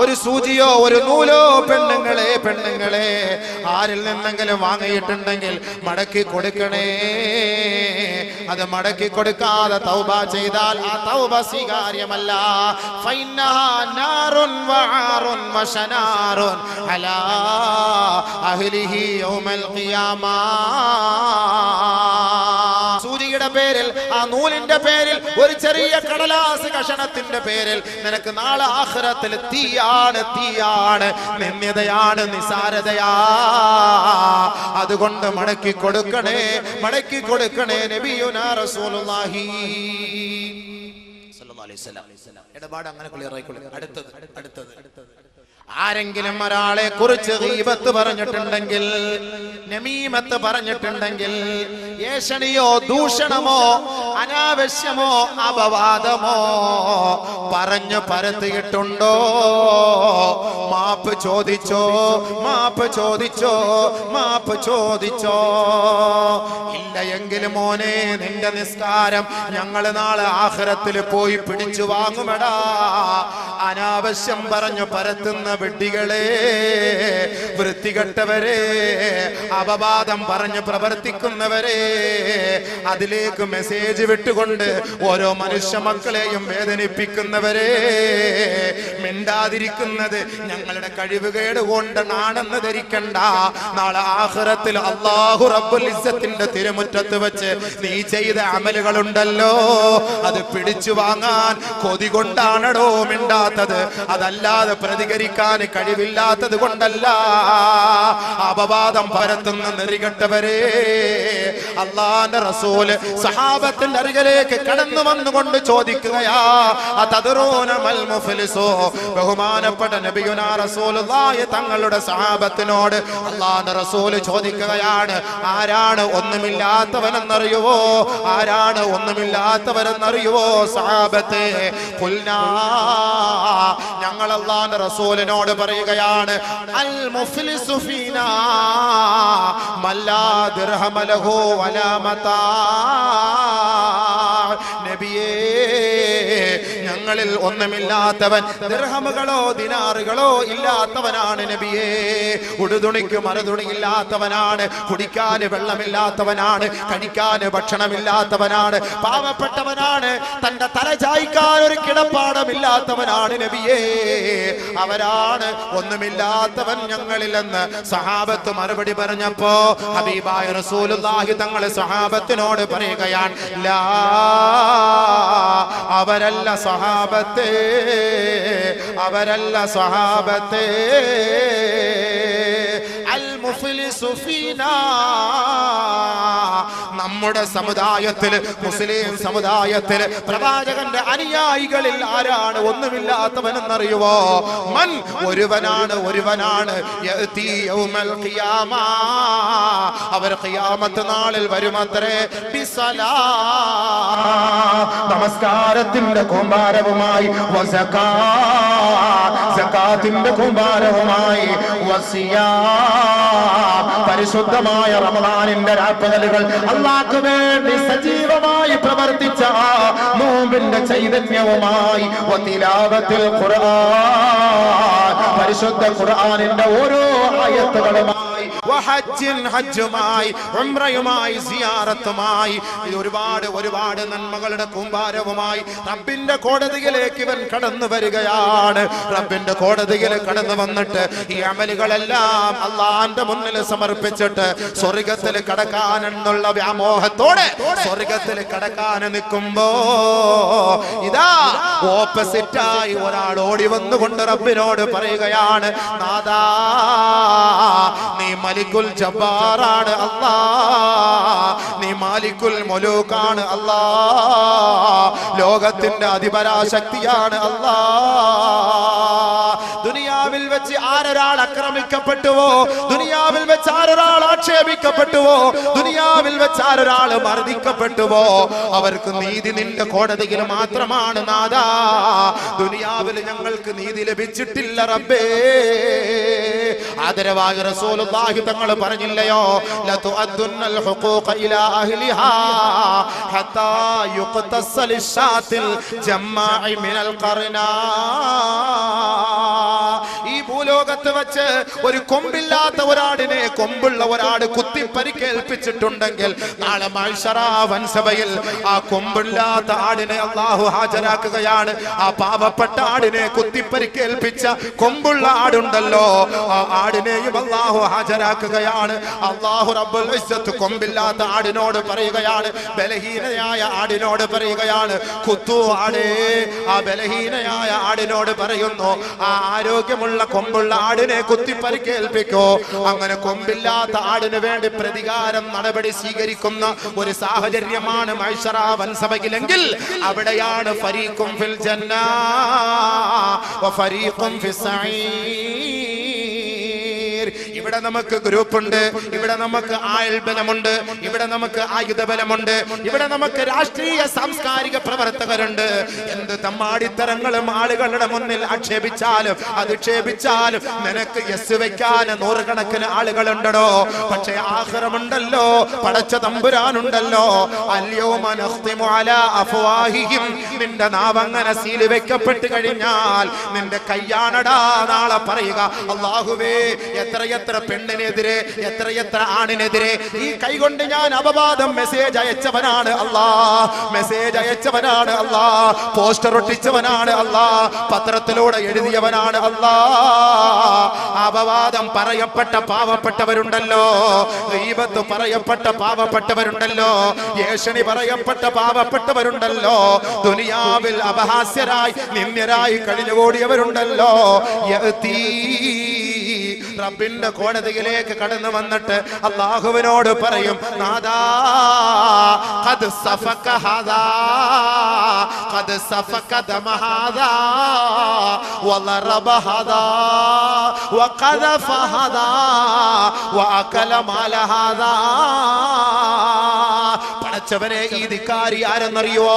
ഒരു സൂചിയോ ഒരു നൂലോ പെണ്ണുങ്ങളെ ആരിൽ നിന്നെങ്കിലും വാങ്ങിയിട്ടുണ്ടെങ്കിൽ മടക്കി കൊടുക്കണേ. അത് മടക്കി കൊടുക്കാതെ തൗബ ചെയ്താൽ ആ തൗബ സ്വീകാര്യമല്ല. ഫൈനഹാ നാറുൻ വആറുൻ വശനാറുൻ അലാ അഹ്ലിഹി യൗമൽ ഖിയാമ. സൂചിയുടെ പേരിൽ, ആ നൂലിന്റെ പേരിൽ, ഒരു ചെറിയ കടലാസ് കഷണത്തിന്റെ പേരിൽ നിനക്ക് നാളെ ആഖിറത്തിൽ തീയാണ്, നിന്ദ്യതയാണ്, നിസാരതയാ. അതുകൊണ്ട് മടക്കി കൊടുക്കണേ. നബിയുനാ റസൂലുള്ളാഹി സ്വല്ലല്ലാഹു അലൈഹി വസല്ലം. ഇടപാട് അങ്ങനെ ക്ലിയർ ആയിക്കോളൂ. അടുത്തത് ആരെങ്കിലും ഒരാളെ കുറിച്ച് ഗീബത്ത് പറഞ്ഞിട്ടുണ്ടെങ്കിൽ, നമീമത്ത് പറഞ്ഞിട്ടുണ്ടെങ്കിൽ, ഏഷണിയോ ദൂഷണമോ അനാവശ്യമോ അപവാദമോ പറഞ്ഞു പരത്തിയിട്ടുണ്ടോ, മാപ്പ് ചോദിച്ചോ. ഇല്ല എങ്കിൽ മോനെ, നിന്റെ നിസ്കാരം ഞങ്ങൾ നാളെ ആഖിറത്തിൽ പോയി പിടിച്ചു വാങ്ങുമെടാ. അനാവശ്യം പറഞ്ഞു പരത്തുന്ന വിഡ്ഢികളെ, വൃത്തികെട്ടവരെ, അപവാദം പറഞ്ഞ് പ്രവർത്തിക്കുന്നവരെ, അതിലേക്ക് മെസ്സേജ് വിട്ടുകൊണ്ട് ഓരോ മനുഷ്യ മക്കളെയും വേദനിപ്പിക്കുന്നവരെ, മിണ്ടാതിരിക്കുന്നത് ഞങ്ങളുടെ കഴിവുകേട് കൊണ്ടാണെന്ന് ധരിക്കണ്ട. നാളെ ആഖിറത്തിൽ അല്ലാഹു റബ്ബുൽ ഇസ്സത്തിന്റെ തിരുമുറ്റത്ത് വെച്ച് നീ ചെയ്ത അമലുകളുണ്ടല്ലോ, അത് പിടിച്ചു വാങ്ങാൻ കൊതി കൊണ്ടാണടോ മിണ്ടാത്തത്, അതല്ലാതെ പ്രതികരിക്കാൻ കഴിവില്ലാത്തത് കൊണ്ടല്ല. അപവാദം പരത്തുന്ന നെറികെട്ടവരെ, അല്ലാഹുവിന്റെ റസൂല് സഹാബത്തിന്റെ അരികിലേക്ക് കടന്നു വന്നുകൊണ്ട് ചോദിക്കുകയാ, അതദറൂന മൽ മുഫ്ലിസു. ബഹുമാനപ്പെട്ട നബിയുനാ റസൂലുള്ളാഹി തങ്ങളുടെ സഹാബത്തിനോട് അല്ലാഹുവിന്റെ റസൂല് ചോദിക്കുകയാണ്, ആരാണ് ഒന്നുമില്ലാത്തവനെന്നറിയുവോ? സഹാബത്തെ, ഖുൽനാ, ഞങ്ങൾ അല്ലാഹുവിന്റെ റസൂലിനോട് പറയുകയാണ്, അൽ മുഫ്ലിസു ഫീനാ മല്ലാ ദിർഹമ ലഹു വലാ മതാ. നബിയേ, ഞങ്ങളിൽ ഒന്നുമില്ലാത്തവൻ, ദിർഹമുകളോ ദിനാറുകളോ ഇല്ലാത്തവനാണ് നബിയേ. ഉടുതുണിക്ക് മറുതുണിയില്ലാത്തവനാണ്, കുടിക്കാൻ വെള്ളമില്ലാത്തവനാണ്, കഴിക്കാൻ ഭക്ഷണമില്ലാത്തവനാണ്, പാവപ്പെട്ടവനാണ്, തന്റെ തല ചായ്ക്കാൻ ഒരു കിടപ്പാടമില്ലാത്തവനാണ് നബിയേ. അവരാണ് ഒന്നുമില്ലാത്തവൻ ഞങ്ങളിലെന്ന് സഹാബത്ത് മറുപടി പറഞ്ഞപ്പോ ഹബീബായ റസൂലുള്ളാഹി തങ്ങൾ സഹാബത്തിനോട് പറയുകയാണ്, ലാ, അവരല്ല സഹാബത്തെ. യുഫ്ലിസു ഫീനാ. നമ്മുടെ സമുദായത്തിൽ, മുസ്ലിം സമുദായത്തിൽ പ്രവാചകന്റെ അനുയായികളിൽ ആരാണ് ഒന്നുമില്ലാത്തവനെന്നറിയുവോ? മൻ, ഒരുവനാണ് യഅതി യൗമൽ ഖിയാമ, അവർ ഖിയാമത്ത് നാളിൽ വരുമത്രേ ബിസലാ, നമസ്കാരത്തിന്റെ കൂമ്പാരവുമായി, സകാത്തിന്റെ കൂമ്പാരവുമായി, പരിശുദ്ധമായ റമദാനിന്റെ രാപ്പകലുകൾ അല്ലാഹുവിന് വേണ്ടി സജീവമായി പ്രവർത്തിച്ച നോമ്പിന്റെ ചൈതന്യവുമായി, വതിലാവത്തുൽ ഖുർആൻ, പരിശുദ്ധ ഖുർആനിന്റെ ഓരോ ആയത്തുകളുമായി, ഹജ്ജുമായി, ഉംറയുമായി, സിയാറത്തുമായി, ഒരുപാട് നന്മകളുടെ കൂമ്പാരവുമായി റബ്ബിന്റെ കോടതിയിലേക്ക് ഇവൻ കടന്നു വരികയാണ്. റബ്ബിന്റെ കോടതിയിൽ കടന്നു വന്നിട്ട് ഈ അമലുകളെല്ലാം അള്ളാന്റെ മുന്നിൽ സമർപ്പിച്ചിട്ട് സ്വർഗത്തിൽ കടക്കാനെന്നുള്ള വ്യാമോഹത്തോടെ സ്വർഗത്തിൽ കടക്കാൻ നിൽക്കുമ്പോ ഇതാ ഓപ്പോസിറ്റായി ഒരാൾ ഓടി വന്നുകൊണ്ട് റബ്ബിനോട് പറയുകയാണ്, നാദാ, നീ മലിക്കുൽ ജബ്ബാറാണ് അല്ലാ, നീ മാലിക്കുൽ മുലൂക്കാണ് അല്ലാ, ലോകത്തിന്റെ അധിപരാശക്തിയാണ് അല്ലാ. ദുനിയാവിൽ വെച്ച് ആരൊരാൾ ആക്രമിക്കപ്പെട്ടുവോ, ദുനിയാവിൽ വെച്ച് ആരൊരാൾ ആക്ഷേപിക്കപ്പെട്ടുവോ, ദുനിയാവിൽ വെച്ച് ആരൊരാൾ മർദ്ദിക്കപ്പെട്ടുവോ, അവർക്ക് നീതി നിന്റെ കോടതിയിൽ മാത്രമാണ് നാദാ. ദുനിയാവിൽ ഞങ്ങൾക്ക് നീതി ലഭിച്ചിട്ടില്ല റബ്ബേ. ആദരവായ റസൂലുള്ളാഹി തങ്ങൾ പറഞ്ഞില്ലയോ, ലതുഅദ്ദുന്നൽ ഹുഖൂഖ ഇലാ അഹ്ലിഹാ ഹത്താ യുഖ്തസ ലിശാത്തിൽ ജമ്മാഇ മിനൽ ഖർനാ. ഈ ഭൂലോകത്ത് വെച്ച് ഒരു കൊമ്പില്ലാത്ത ഒരാടിനെ കൊമ്പുള്ള ഒരാട് കുത്തി പരിക്കേൽപ്പിച്ചിട്ടുണ്ടെങ്കിൽ നാളെ മഹ്ശറ വൻസഭയിൽ ആ കൊമ്പില്ലാത്ത ആടിനെ അല്ലാഹു ഹാജരാക്കുകയാണ്. ആ പാവപ്പെട്ട ആടിനെ കുത്തി പരിക്കേൽപ്പിച്ച കൊമ്പുള്ള ആടുണ്ടല്ലോ, ആ ആടിനെയും അല്ലാഹു ഹാജരാക്കുകയാണ്. അല്ലാഹു റബ്ബുൽ ഇസ്സത്ത് കൊമ്പില്ലാത്ത ആടിനോട് പറയുകയാണ്, ബലഹീനയായ ആടിനോട് പറയുകയാണ്, കുത്തു ആടേ. ആ ബലഹീനയായ ആടിനോട് പറയുന്നു, ആ ആരോഗ്യമുള്ള കൊമ്പുള്ള ആടിനെ കുത്തി പരിക്കേൽപ്പിക്കോ. അങ്ങനെ കൊമ്പില്ലാത്ത ആടിന് വേണ്ടി പ്രതികാരം നടപടി സ്വീകരിക്കുന്ന ഒരു സാഹചര്യമാണ് മഹ്ശറ വൻസഭയിലെങ്കിൽ അവിടെയാണ് ഫരീഖും ഫിൽ ജന്ന വ ഫരീഖും ഫിസ് സഈർ. ഇവിടെ നമുക്ക് ഗ്രൂപ്പുണ്ട്, ഇവിടെ നമുക്ക് ആയുൾബലമുണ്ട്, ഇവിടെ നമുക്ക് ആയുധബലമുണ്ട്, ഇവിടെ നമുക്ക് രാഷ്ട്രീയ സാംസ്കാരിക പ്രവർത്തകരുണ്ട്. എന്ത് തമ്മാടിത്തരങ്ങളും ആളുകളുടെ മുന്നിൽ ആക്ഷേപിച്ചാലും അധിക്ഷേപിച്ചാലും നിനക്ക് യെസ് വെക്കാൻ നൂറുകണക്കിന് ആളുകളുണ്ടോ. പക്ഷേ ആഖിറമുണ്ടല്ലോ, പടച്ച തമ്പുരാനുണ്ടല്ലോ. അൽയൗമ നഖ്തിമു അലാ അഫ്വാഹിഹിം, നിന്റെ നാവങ്ങനെ സീല് വെക്കപ്പെട്ട് കഴിഞ്ഞാൽ നിന്റെ കയ്യാണടാ നാളെ പറയുക, അല്ലാഹുവേ എത്രയെത്ര പെണ്ണിനെതിരെ, എത്രയെത്ര ആണിനെതിരെ ഈ കൈകൊണ്ട് ഞാൻ അപവാദം മെസ്സേജ് അയച്ചവനാണ് അല്ലാ, മെസ്സേജ് അയച്ചവനാണ് അല്ലാ, പോസ്റ്റർ ഒട്ടിച്ചവനാണ് അല്ലാ, പത്രത്തിലൂടെ എഴുതിയവനാണ് അല്ലാ. അപവാദം പറയപ്പെട്ട പാവപ്പെട്ടവരുണ്ടല്ലോ, ഗീബത്ത് പറയപ്പെട്ട പാവപ്പെട്ടവരുണ്ടല്ലോ, ഏഷണി പറയപ്പെട്ട പാവപ്പെട്ടവരുണ്ടല്ലോ, ദുനിയാവിൽ അപഹാസ്യരായി നിന്ദ്യരായി കഴിഞ്ഞുകൂടിയവരുണ്ടല്ലോ. റബ്ബിന്റെ കോടതിയിലേക്ക് കടന്നു വന്നിട്ട് അല്ലാഹുവിനോട് പറയും, നാദാ ഖദ് സഫക ഹാദാ ഖദ് സഫക ദമ ഹാദാ വളറബ ഹാദാ വഖദഫ ഹാദാ വഅകല മാല ഹാദാ. പടച്ചവനെ, ഈ ധിക്കാരി ആരെന്നറിയോ?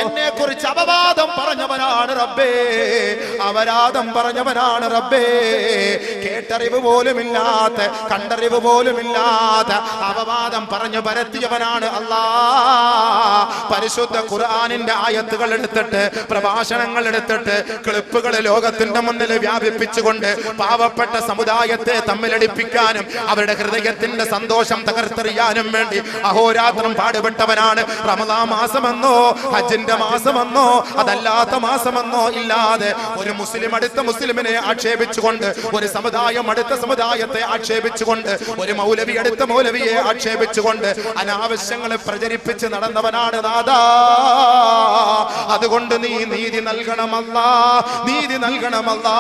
എന്നെ കുറിച്ച് അപവാദം പറഞ്ഞവനാണ് റബ്ബേ, അപരാധം പറഞ്ഞവനാണ് റബ്ബേ. കേട്ടറിവ് പോലുമില്ലാത്ത, കണ്ടറിവ് പോലുമില്ലാത്ത അപവാദം പറഞ്ഞു പരത്തിയവനാണ് അല്ലാ. പരിശുദ്ധ ഖുർആനിന്റെ ആയത്തുകൾ എടുത്തിട്ട്, പ്രഭാഷണങ്ങൾ എടുത്തിട്ട്, ക്ലിപ്പുകൾ ലോകത്തിന്റെ മുന്നിൽ വ്യാപിപ്പിച്ചുകൊണ്ട് പാവപ്പെട്ട സമുദായത്തെ തമ്മിലടിപ്പിക്കാനും അവരുടെ ഹൃദയത്തിന്റെ സന്തോഷം തകർത്തെറിയാനും വേണ്ടി അഹോരാത്രം പാടുപെടുന്ന പാടുപെട്ടവനാണ്. റമദാൻ മാസമെന്നോ ഹജ്ജിന്റെ മാസമെന്നോ അതല്ലാത്ത മാസമെന്നോ ഇല്ലാതെ ഒരു മുസ്ലിം അടുത്ത മുസ്ലിമിനെ ആക്ഷേപിച്ചുകൊണ്ട്, ഒരു സമുദായം അടുത്ത സമുദായത്തെ ആക്ഷേപിച്ചുകൊണ്ട്, ഒരു മൗലവി അടുത്ത മൗലവിയെ ആക്ഷേപിച്ചുകൊണ്ട് അനാവശ്യങ്ങളെ പ്രചരിപ്പിച്ച് നടന്നവനാണ് നാഥാ. അതുകൊണ്ട് നീ നീതി നൽകണമല്ലാ, നീതി നൽകണമല്ലാ.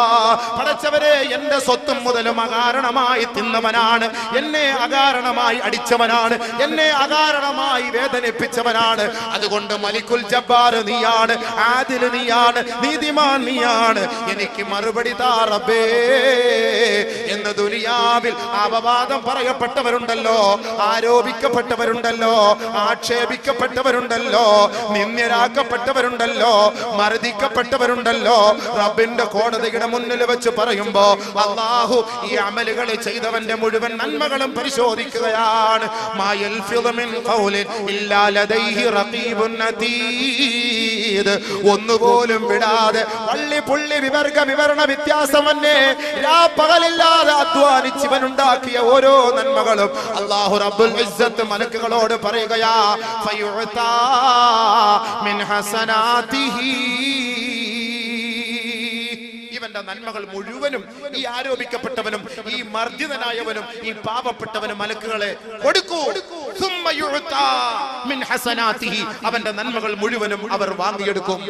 പടച്ചവരെ, എന്റെ സ്വത്തും മുതലും അകാരണമായി തിന്നവനാണ്, എന്നെ അകാരണമായി അടിച്ചവനാണ്, എന്നെ അകാരണമായി വേദനിപ്പിച്ചവനാണ്. അതുകൊണ്ട് മലിക്കുൽ ജബ്ബാർ നീയാണ്, ആദിൽ നീയാണ്, നീതിമാൻ നീയാണ്. എനിക്ക് മറുപടി താ റബ്ബേ എന്ന് ദുനിയാവിൽ അപവാദം പറയപ്പെട്ടവരുണ്ടല്ലോ, ആരോപിക്കപ്പെട്ടവരുണ്ടല്ലോ, ആക്ഷേപിക്കപ്പെട്ടവരുണ്ടല്ലോ, നിന്ദ്യരാക്കപ്പെട്ടവരുണ്ടല്ലോ, മർദ്ദിക്കപ്പെട്ടവരുണ്ടല്ലോ. റബ്ബിന്റെ കോടതിയുടെ മുന്നിൽ വെച്ച് പറയുമ്പോ അല്ലാഹു ഈ അമലുകൾ ചെയ്തവന്റെ മുഴുവൻ നന്മകളും പരിശോധിക്കുകയാണ്. മാ യൽഫിദു മിൻ ഖൗലിൻ ഇല്ലാ ലദൈഹി റഖീബുൻ അതീദ്. ഒന്നുപോലും വിടാതെ വള്ളി പുള്ളി വിവരണ വ്യത്യാസമന്നെ പകലില്ലാതെ അധ്വാനിച്ചവനുണ്ടാക്കിയ ഓരോ നന്മകളും അല്ലാഹു റബ്ബുൽ ഇസ്സത്ത് മലക്കുകളോട് പറയുകയാ, ഫയുഅതാ മിൻ ഹസനാതിഹി. ഇവന്റെ നന്മകൾ മുഴുവനും ഈ ആരോപിക്കപ്പെട്ടവനും ഈ മർദ്ദിതനായവനും ഈ പാപപ്പെട്ടവനും മലക്കുകളെ കൊടുക്കൂ. അവന്റെ നന്മകൾ മുഴുവനും അവർ വാങ്ങിയെടുക്കും.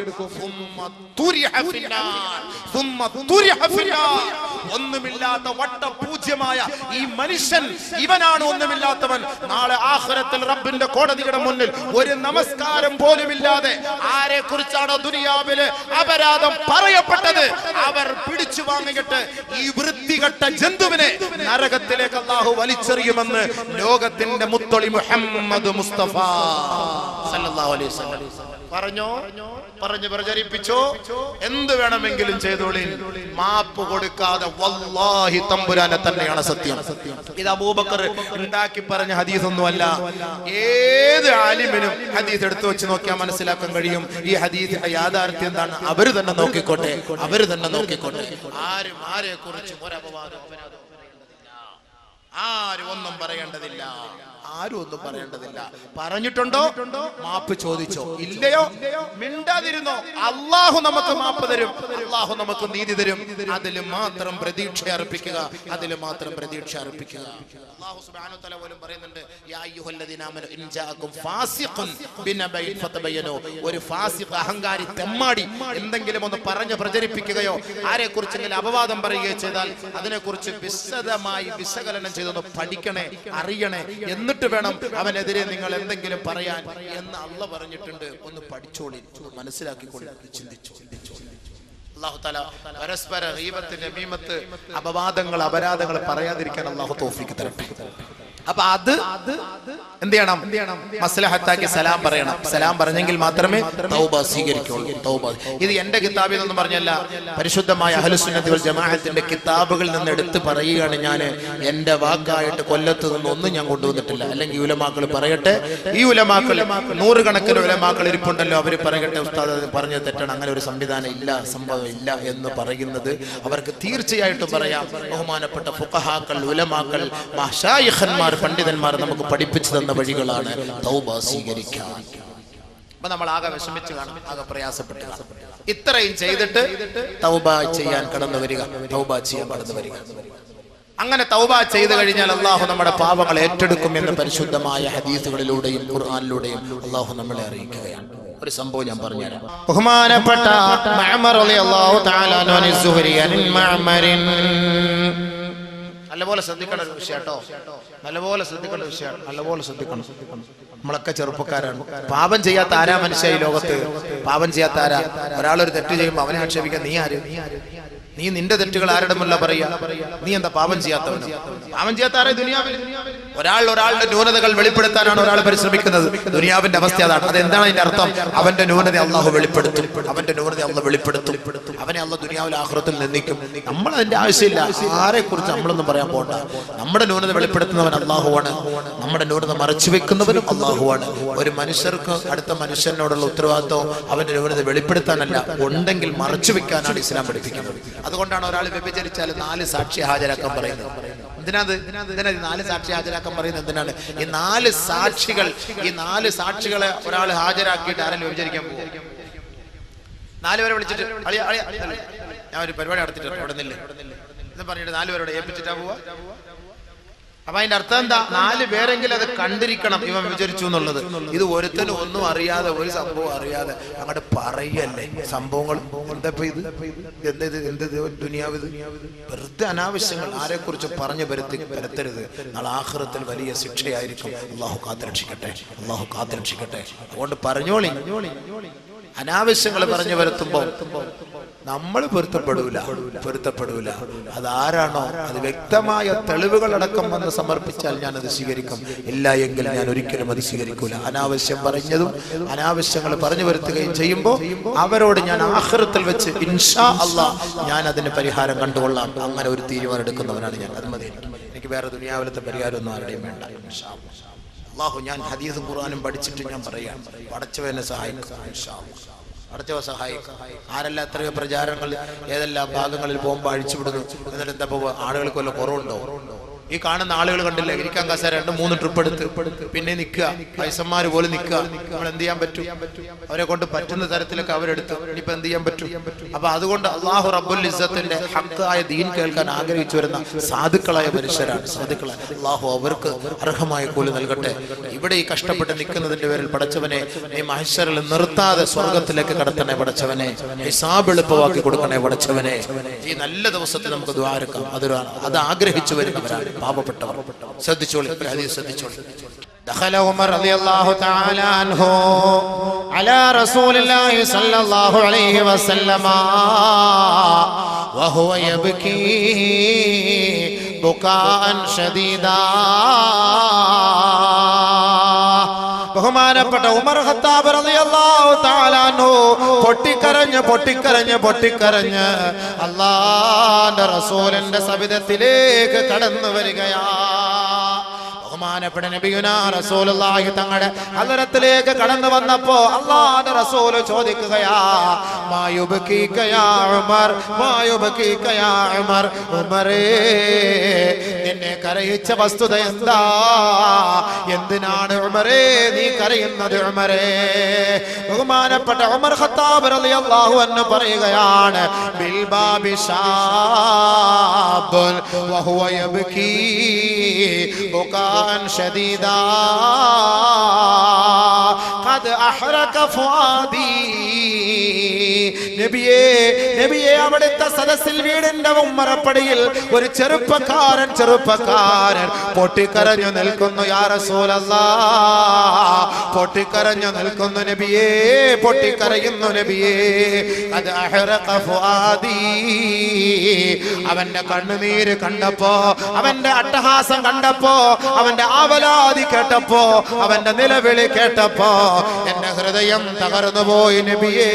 ഒന്നുമില്ലാത്ത വട്ടപൂജ്യമായ ഈ മനുഷ്യൻ, ഇവനാണ് ഒന്നുമില്ലാത്തവൻ. നാളെ ആഖിറത്തിൽ റബ്ബിന്റെ കോടതിയുടെ മുന്നിൽ ഒരു നമസ്കാരം പോലുമില്ലാതെ ആരെ കുറിച്ചാണോ ദുനിയാവില് അപരാധം പറയപ്പെട്ടത് അവർ പിടിച്ചു വാങ്ങിയിട്ട് ഈ വൃത്തികെട്ട ജന്തുവിനെ നരകത്തിലേക്ക് അല്ലാഹു വലിച്ചെറിയുമെന്ന് ലോകത്തിന്റെ മുത്തൊളി മുഹമ്മദ് മുസ്തഫ സല്ലല്ലാഹു അലൈഹി വസല്ലം പറഞ്ഞു പ്രചരിപ്പിച്ചോ. എന്ത് വേണമെങ്കിലും ചെയ്തോളി, മാപ്പ് കൊടുക്കാതെ വല്ലാഹി തമ്പുരാനെ തന്നെയാണ് സത്യം. ഇത് അബൂബക്കർ ഉണ്ടാക്കി പറഞ്ഞ ഹദീസ് ഒന്നുമല്ല. ഏത് ആലിമിനും ഹദീസ് എടുത്തു വെച്ച് നോക്കിയാൽ മനസ്സിലാക്കാൻ കഴിയും ഈ ഹദീസിന്റെ യാഥാർത്ഥ്യം എന്താണ്. അവര് തന്നെ നോക്കിക്കോട്ടെ, അവര് തന്നെ നോക്കിക്കോട്ടെ. ആരും ആരെ കുറിച്ചും ഒരപവാദം ആരും ഒന്നും പറയേണ്ടതില്ല, ആരും ഒന്നും പറയേണ്ടതില്ല. പറഞ്ഞിട്ടുണ്ടോ മാപ്പ് ചോദിച്ചോ, ഇല്ലയോ മിണ്ടാതിരുന്നോ. അള്ളാഹു നമുക്ക് മാപ്പ് തരും, അള്ളാഹു നമുക്ക് നീതി തരും. അതിൽ മാത്രം പ്രതീക്ഷ അർപ്പിക്കുക, അതിൽ മാത്രം പ്രതീക്ഷ അർപ്പിക്കുക. അല്ലാഹു സുബ്ഹാനഹു വ തആല പോലും പറയുന്നുണ്ട്, യാ അയ്യുഹല്ലദീന ആമനു ഇൻ ജാഅകും ഫാസിഖുൻ ബിനബൈൻ ഫതബയ്യനു. ഒരു ഫാസിഖ്, അഹങ്കാരി, തെമ്മാടി എന്തെങ്കിലും ഒന്ന് പറഞ്ഞു പ്രചരിപ്പിക്കുകയോ ആരെ കുറിച്ചെങ്കിലും അപവാദം പറയുകയോ ചെയ്താൽ അതിനെക്കുറിച്ച് വിശദമായി വിശകലനം ചെയ്തൊന്ന് പഠിക്കണേ, അറിയണേ. എന്നിട്ട് വേണം അവനെതിരെ നിങ്ങൾ എന്തെങ്കിലും പറയാൻ എന്ന് അള്ളാഹു പറഞ്ഞിട്ടുണ്ട്. ഒന്ന് പഠിച്ചോളി, മനസ്സിലാക്കിക്കൊള്ളി, ചിന്തിച്ചു. അല്ലാഹു തആല പരസ്പര ഗീബത്ത്, നമീമത്ത്, അപവാദങ്ങൾ, അപരാധങ്ങൾ പറയാതിരിക്കാൻ അല്ലാഹു തൗഫീഖ് തരട്ടെ. അപ്പൊ അത് എന്ത് ചെയ്യണം? മസ്ലഹത്താക്കി സലാം പറയണം. സലാം പറഞ്ഞെങ്കിൽ മാത്രമേ തൗബ സ്വീകരിക്കുള്ളൂ. തൗബ ഇത് എന്റെ കിതാബിൽ നിന്നും പറഞ്ഞല്ല, പരിശുദ്ധമായ അഹ്ലുസുന്നത്തി വൽ ജമാഅത്തിന്റെ കിതാബുകളിൽ നിന്ന് എടുത്ത് പറയുകയാണ് ഞാൻ. എന്റെ വാക്കായിട്ട് കൊല്ലത്ത് നിന്നൊന്നും ഞാൻ കൊണ്ടുവന്നിട്ടില്ല. അല്ലെങ്കിൽ ഉലമാക്കൾ പറയട്ടെ, ഈ ഉലമാക്കൾ നൂറുകണക്കിന് ഉലമാക്കൾ ഇരിപ്പുണ്ടല്ലോ, അവർ പറയട്ടെ ഉസ്താദ് പറഞ്ഞത് തെറ്റാണ്, അങ്ങനെ ഒരു സംവിധാനം ഇല്ല, സംഭവം ഇല്ല എന്ന് പറയുന്നത് അവർക്ക് തീർച്ചയായിട്ടും പറയാം. ബഹുമാനപ്പെട്ട ഫുഖഹാക്കൾ, ഉലമാക്കൾ, മശായിഖന്മാർ, പണ്ഡിതന്മാർ നമുക്ക് പഠിപ്പിച്ചു തന്ന വഴികളാണ് തൗബ സ്വീകരിക്കാൻ. അപ്പൊ നമ്മൾ ആകെ വിഷമിച്ച് കാണും, ആകെ പ്രയാസപ്പെട്ട് കാണും. ഇത്രയും ചെയ്തിട്ട് തൗബ ചെയ്യാൻ കടന്നു വരിക, തൗബ ചെയ്യാൻ കടന്നു വരിക. അങ്ങനെ തൗബ ചെയ്തു കഴിഞ്ഞാൽ അല്ലാഹു നമ്മുടെ പാപങ്ങൾ ഏറ്റെടുക്കും എന്ന് പരിശുദ്ധമായ ഹദീസുകളിലൂടെയും ഖുർആനിലൂടെയും അല്ലാഹു നമ്മളെ അറിയിക്കുകയാണ്. ഒരു സംഭവം ഞാൻ പറഞ്ഞുതരാം. ബഹുമാനപ്പെട്ട മഅ്മർ റളിയല്ലാഹു തആല അൻഹു സുഹരി അൻ മഅ്മറിൻ, നല്ലപോലെ ശ്രദ്ധിക്കേണ്ട ഒരു വിഷയം കേട്ടോ, നല്ലപോലെ ശ്രദ്ധിക്കേണ്ട വിഷയമാണ്, നല്ലപോലെ ശ്രദ്ധിക്കണം. നമ്മളൊക്കെ ചെറുപ്പക്കാരാണ്. പാപം ചെയ്യാത്ത ആരാ മനുഷ്യ ഈ ലോകത്ത്? പാപം ചെയ്യാത്ത ആരാ? ഒരാളൊരു തെറ്റ് ചെയ്യുമ്പോൾ അവനെ ആക്ഷേപിക്കാൻ നീ ആര്? നീ നിന്റെ തെറ്റുകൾ ആരുടെ മുന്നിലാ പറയാ? നീ എന്താ പാപം ചെയ്യാത്തവനോ? പാപം ചെയ്യാത്ത ആരെ ദുനിയാവിൽ? ഒരാളുടെ ന്യൂനതകൾ വെളിപ്പെടുത്താനാണ് ഒരാൾ പരിശ്രമിക്കുന്നത്. ദുനിയാവിന്റെ അവസ്ഥ അതാണ്. അതെന്താണ് അതിന്റെ അർത്ഥം? അവന്റെ ന്യൂനത അല്ലാഹു വെളിപ്പെടുത്തും, അവന്റെ ന്യൂനത അല്ലാഹു വെളിപ്പെടുത്തും, അവനെ അല്ലാഹു ദുനിയാവിൽ ആഖിറത്തിൽ നിന്ദിക്കും. നമ്മൾ അതിന്റെ ആവശ്യമില്ല, ആരെ കുറിച്ച് നമ്മളൊന്നും പറയാൻ പോകണ്ട. നമ്മുടെ ന്യൂനത വെളിപ്പെടുത്തുന്നവൻ അല്ലാഹുവാണ്, നമ്മുടെ ന്യൂനത മറച്ചു വെക്കുന്നവനും അല്ലാഹുവാണ്. ഒരു മനുഷ്യർക്ക് അടുത്ത മനുഷ്യനോടുള്ള ഉത്തരവാദിത്വം അവന്റെ ന്യൂനത വെളിപ്പെടുത്താനല്ല, ഉണ്ടെങ്കിൽ മറച്ചു വെക്കാനാണ് ഇസ്ലാം പഠിപ്പിക്കുന്നത്. അതുകൊണ്ടാണ് ഒരാൾ വ്യഭിചരിച്ചാൽ 4 സാക്ഷി ഹാജരാക്കാൻ പറയുന്നത്. എന്തിനാ 4 സാക്ഷി ഹാജരാക്കാൻ എന്നൊക്കെ പറയുന്നത് എന്തിനാണ്? ഈ 4 സാക്ഷികളെ ഒരാൾ ഹാജരാക്കിയിട്ട് ആരെങ്കിലും വിചാരിക്കാൻ പോകും? 4 പേരെ വിളിച്ചിട്ട് ഞാൻ ഒരു പരിപാടി നടത്തിയിട്ട് അവിടെ നിന്നില്ല എന്ന് പറഞ്ഞിട്ട് 4 പേരോട് ഏൽപ്പിച്ചിട്ടാ പോവാ? അപ്പൊ അതിന്റെ അർത്ഥം എന്താ? 4 പേരെങ്കിലും അത് കണ്ടിരിക്കണം ഇവൻ വിചാരിച്ചു എന്നുള്ളത്. ഇത് ഒരുത്തനും ഒന്നും അറിയാതെ, ഒരു സംഭവം അറിയാതെ അങ്ങോട്ട് പറയല്ലേ സംഭവങ്ങൾ. എന്ത് ദുനിയാവിത്? വെറുതെ അനാവശ്യങ്ങൾ ആരെക്കുറിച്ച് പറഞ്ഞു പരത്തരുത്. നാളെ ആഖിറത്തിൽ വലിയ ശിക്ഷയായിരിക്കും. അള്ളാഹു കാത്തുരക്ഷിക്കട്ടെ, അള്ളാഹു കാത്തുരക്ഷിക്കട്ടെ. അതുകൊണ്ട് പറഞ്ഞോളി, അനാവശ്യങ്ങൾ പറഞ്ഞു വരുത്തുമ്പോൾ നമ്മൾ പൊരുത്തപ്പെടൂല. അതാരാണോ അത് വ്യക്തമായ തെളിവുകളടക്കം വന്ന് സമർപ്പിച്ചാൽ ഞാൻ അത് സ്വീകരിക്കും. ഇല്ല എങ്കിൽ ഞാൻ ഒരിക്കലും അത് സ്വീകരിക്കൂല. അനാവശ്യം പറഞ്ഞതും അനാവശ്യങ്ങൾ പറഞ്ഞു വരുത്തുകയും ചെയ്യുമ്പോൾ അവരോട് ഞാൻ ആഖിറത്തിൽ വെച്ച് ഇൻഷാ അല്ലാഹ് ഞാൻ അതിന് പരിഹാരം കണ്ടുകൊള്ളാം. അങ്ങനെ ഒരു തീരുമാനം എടുക്കുന്നവനാണ് ഞാൻ. അത് മതി. എനിക്ക് വേറെ ദുനിയാവിലത്തെ പരിഹാരമൊന്നും ആരുടെയും വേണ്ട. ഇൻഷാ അല്ലാഹ് ഞാൻ ഹദീസും ഖുർആനും പഠിച്ചിട്ട് ഞാൻ പറയാം. പടച്ചവനെ സഹായിക്കും. ഇൻഷാ അല്ലാഹ് പടച്ചവ സഹായിക്കും. ആരെല്ലാം എത്രയോ പ്രചാരങ്ങൾ ഏതെല്ലാം ഭാഗങ്ങളിൽ പോകുമ്പോൾ അഴിച്ചുവിടുന്നു. എന്നിട്ട് എന്താ പോവുക? ആളുകൾക്ക് വല്ല കുറവുണ്ടോ? ഈ കാണുന്ന ആളുകൾ കണ്ടില്ലേ, ഇരിക്കാൻ കസേര 2-3 ട്രിപ്പ് എടുത്ത് പിന്നെ നിൽക്കുക, വയസ്സന്മാര് പോലെ നിൽക്കുക. നമ്മൾ എന്ത് ചെയ്യാൻ പറ്റും? അവരെ കൊണ്ട് പറ്റുന്ന തരത്തിലൊക്കെ അവരെടുത്ത് ഇനിയിപ്പോ എന്ത് ചെയ്യാൻ പറ്റും? അപ്പൊ അതുകൊണ്ട് അള്ളാഹു റബ്ബുൽ ഇസ്സത്തിന്റെ ഹഖായ ദീൻ കേൾക്കാൻ ആഗ്രഹിച്ചു വരുന്ന സാധുക്കളായ മനുഷ്യരാണ്. സാധുക്കളായ അള്ളാഹു അവർക്ക് അർഹമായ കൂലി നൽകട്ടെ. ഇവിടെ ഈ കഷ്ടപ്പെട്ട് നിൽക്കുന്നതിന്റെ പേരിൽ പടച്ചവനെ നീ മഹ്ശറിൽ നിർത്താതെ സ്വർഗത്തിലേക്ക് കടത്തണേ പടച്ചവനെ. ഹിസാബ് എളുപ്പമാക്കി കൊടുക്കണേ പടച്ചവനെ. ഈ നല്ല ദിവസത്തിൽ നമുക്ക് ദുആ എടുക്കാം. അത് ആഗ്രഹിച്ചു വരുന്നവരാണ് പാപപ്പെട്ടവർ. ശ്രദ്ധിച്ചോളി, ശ്രദ്ധിച്ചോളി. دخل عمر رضي الله تعالى عنه على رسول الله صلى الله عليه وسلم وهو يبكي بكاء شديدا. ബഹുമാനപ്പെട്ട ഉമർ ഖത്താബ് റളിയല്ലാഹു തആല അൻഹു പൊട്ടിക്കരഞ്ഞ് അല്ലാഹുവിന്റെ റസൂലിന്റെ സവിധത്തിലേക്ക് കടന്നു വരികയാ. ബഹുമാനപ്പെട്ട നബിയുനാ റസൂലുള്ളാഹി തങ്ങളുടെ ഹദറത്തിലേക്ക് കടന്നു വന്നപ്പോ അല്ലാഹുവിന്റെ റസൂൽ ചോദിക്കുകയാ, മായുബകീക യാ ഉമർ, മായുബകീക യാ ഉമർ. ഉമറേ, നിന്നെ കരയിച്ച വസ്തുത എന്താ? എന്തിനാണ് ഉമറേ നീ കരയുന്നത്? ഉമറേ, ബഹുമാനപ്പെട്ട ഉമർ ഖത്താബ് റളിയല്ലാഹു അൻഹു പറയുകയാണ്, ബിൽ ബാബി ശാബുൻ വഹുവ യബ്കീ ബുകാൻ ശദീദാ ഖദ് അഹ്റക ഫുആദി. നബിയേ, അവിടുത്തെ സദസ്സിൽ വീടിന്റെ ഉമ്മറപ്പടിയിൽ ഒരു ചെറുപ്പക്കാരൻ പൊട്ടിക്കരഞ്ഞു നിൽക്കുന്നു. യാ റസൂലല്ലാഹ്, പൊട്ടിക്കരഞ്ഞു നിൽക്കുന്നു നബിയേ, പൊട്ടിക്കരയുന്നു നബിയേ. ഖദ് അഹ്റക ഫുആദി. അവന്റെ കണ്ണുനീര് കണ്ടപ്പോ, അവന്റെ അട്ടഹാസം കണ്ടപ്പോ, അവന്റെ ആവലാതി കേട്ടപ്പോ, അവന്റെ നിലവിളി കേട്ടപ്പോ എന്റെ ഹൃദയം തകർന്നു പോയി നബിയേ,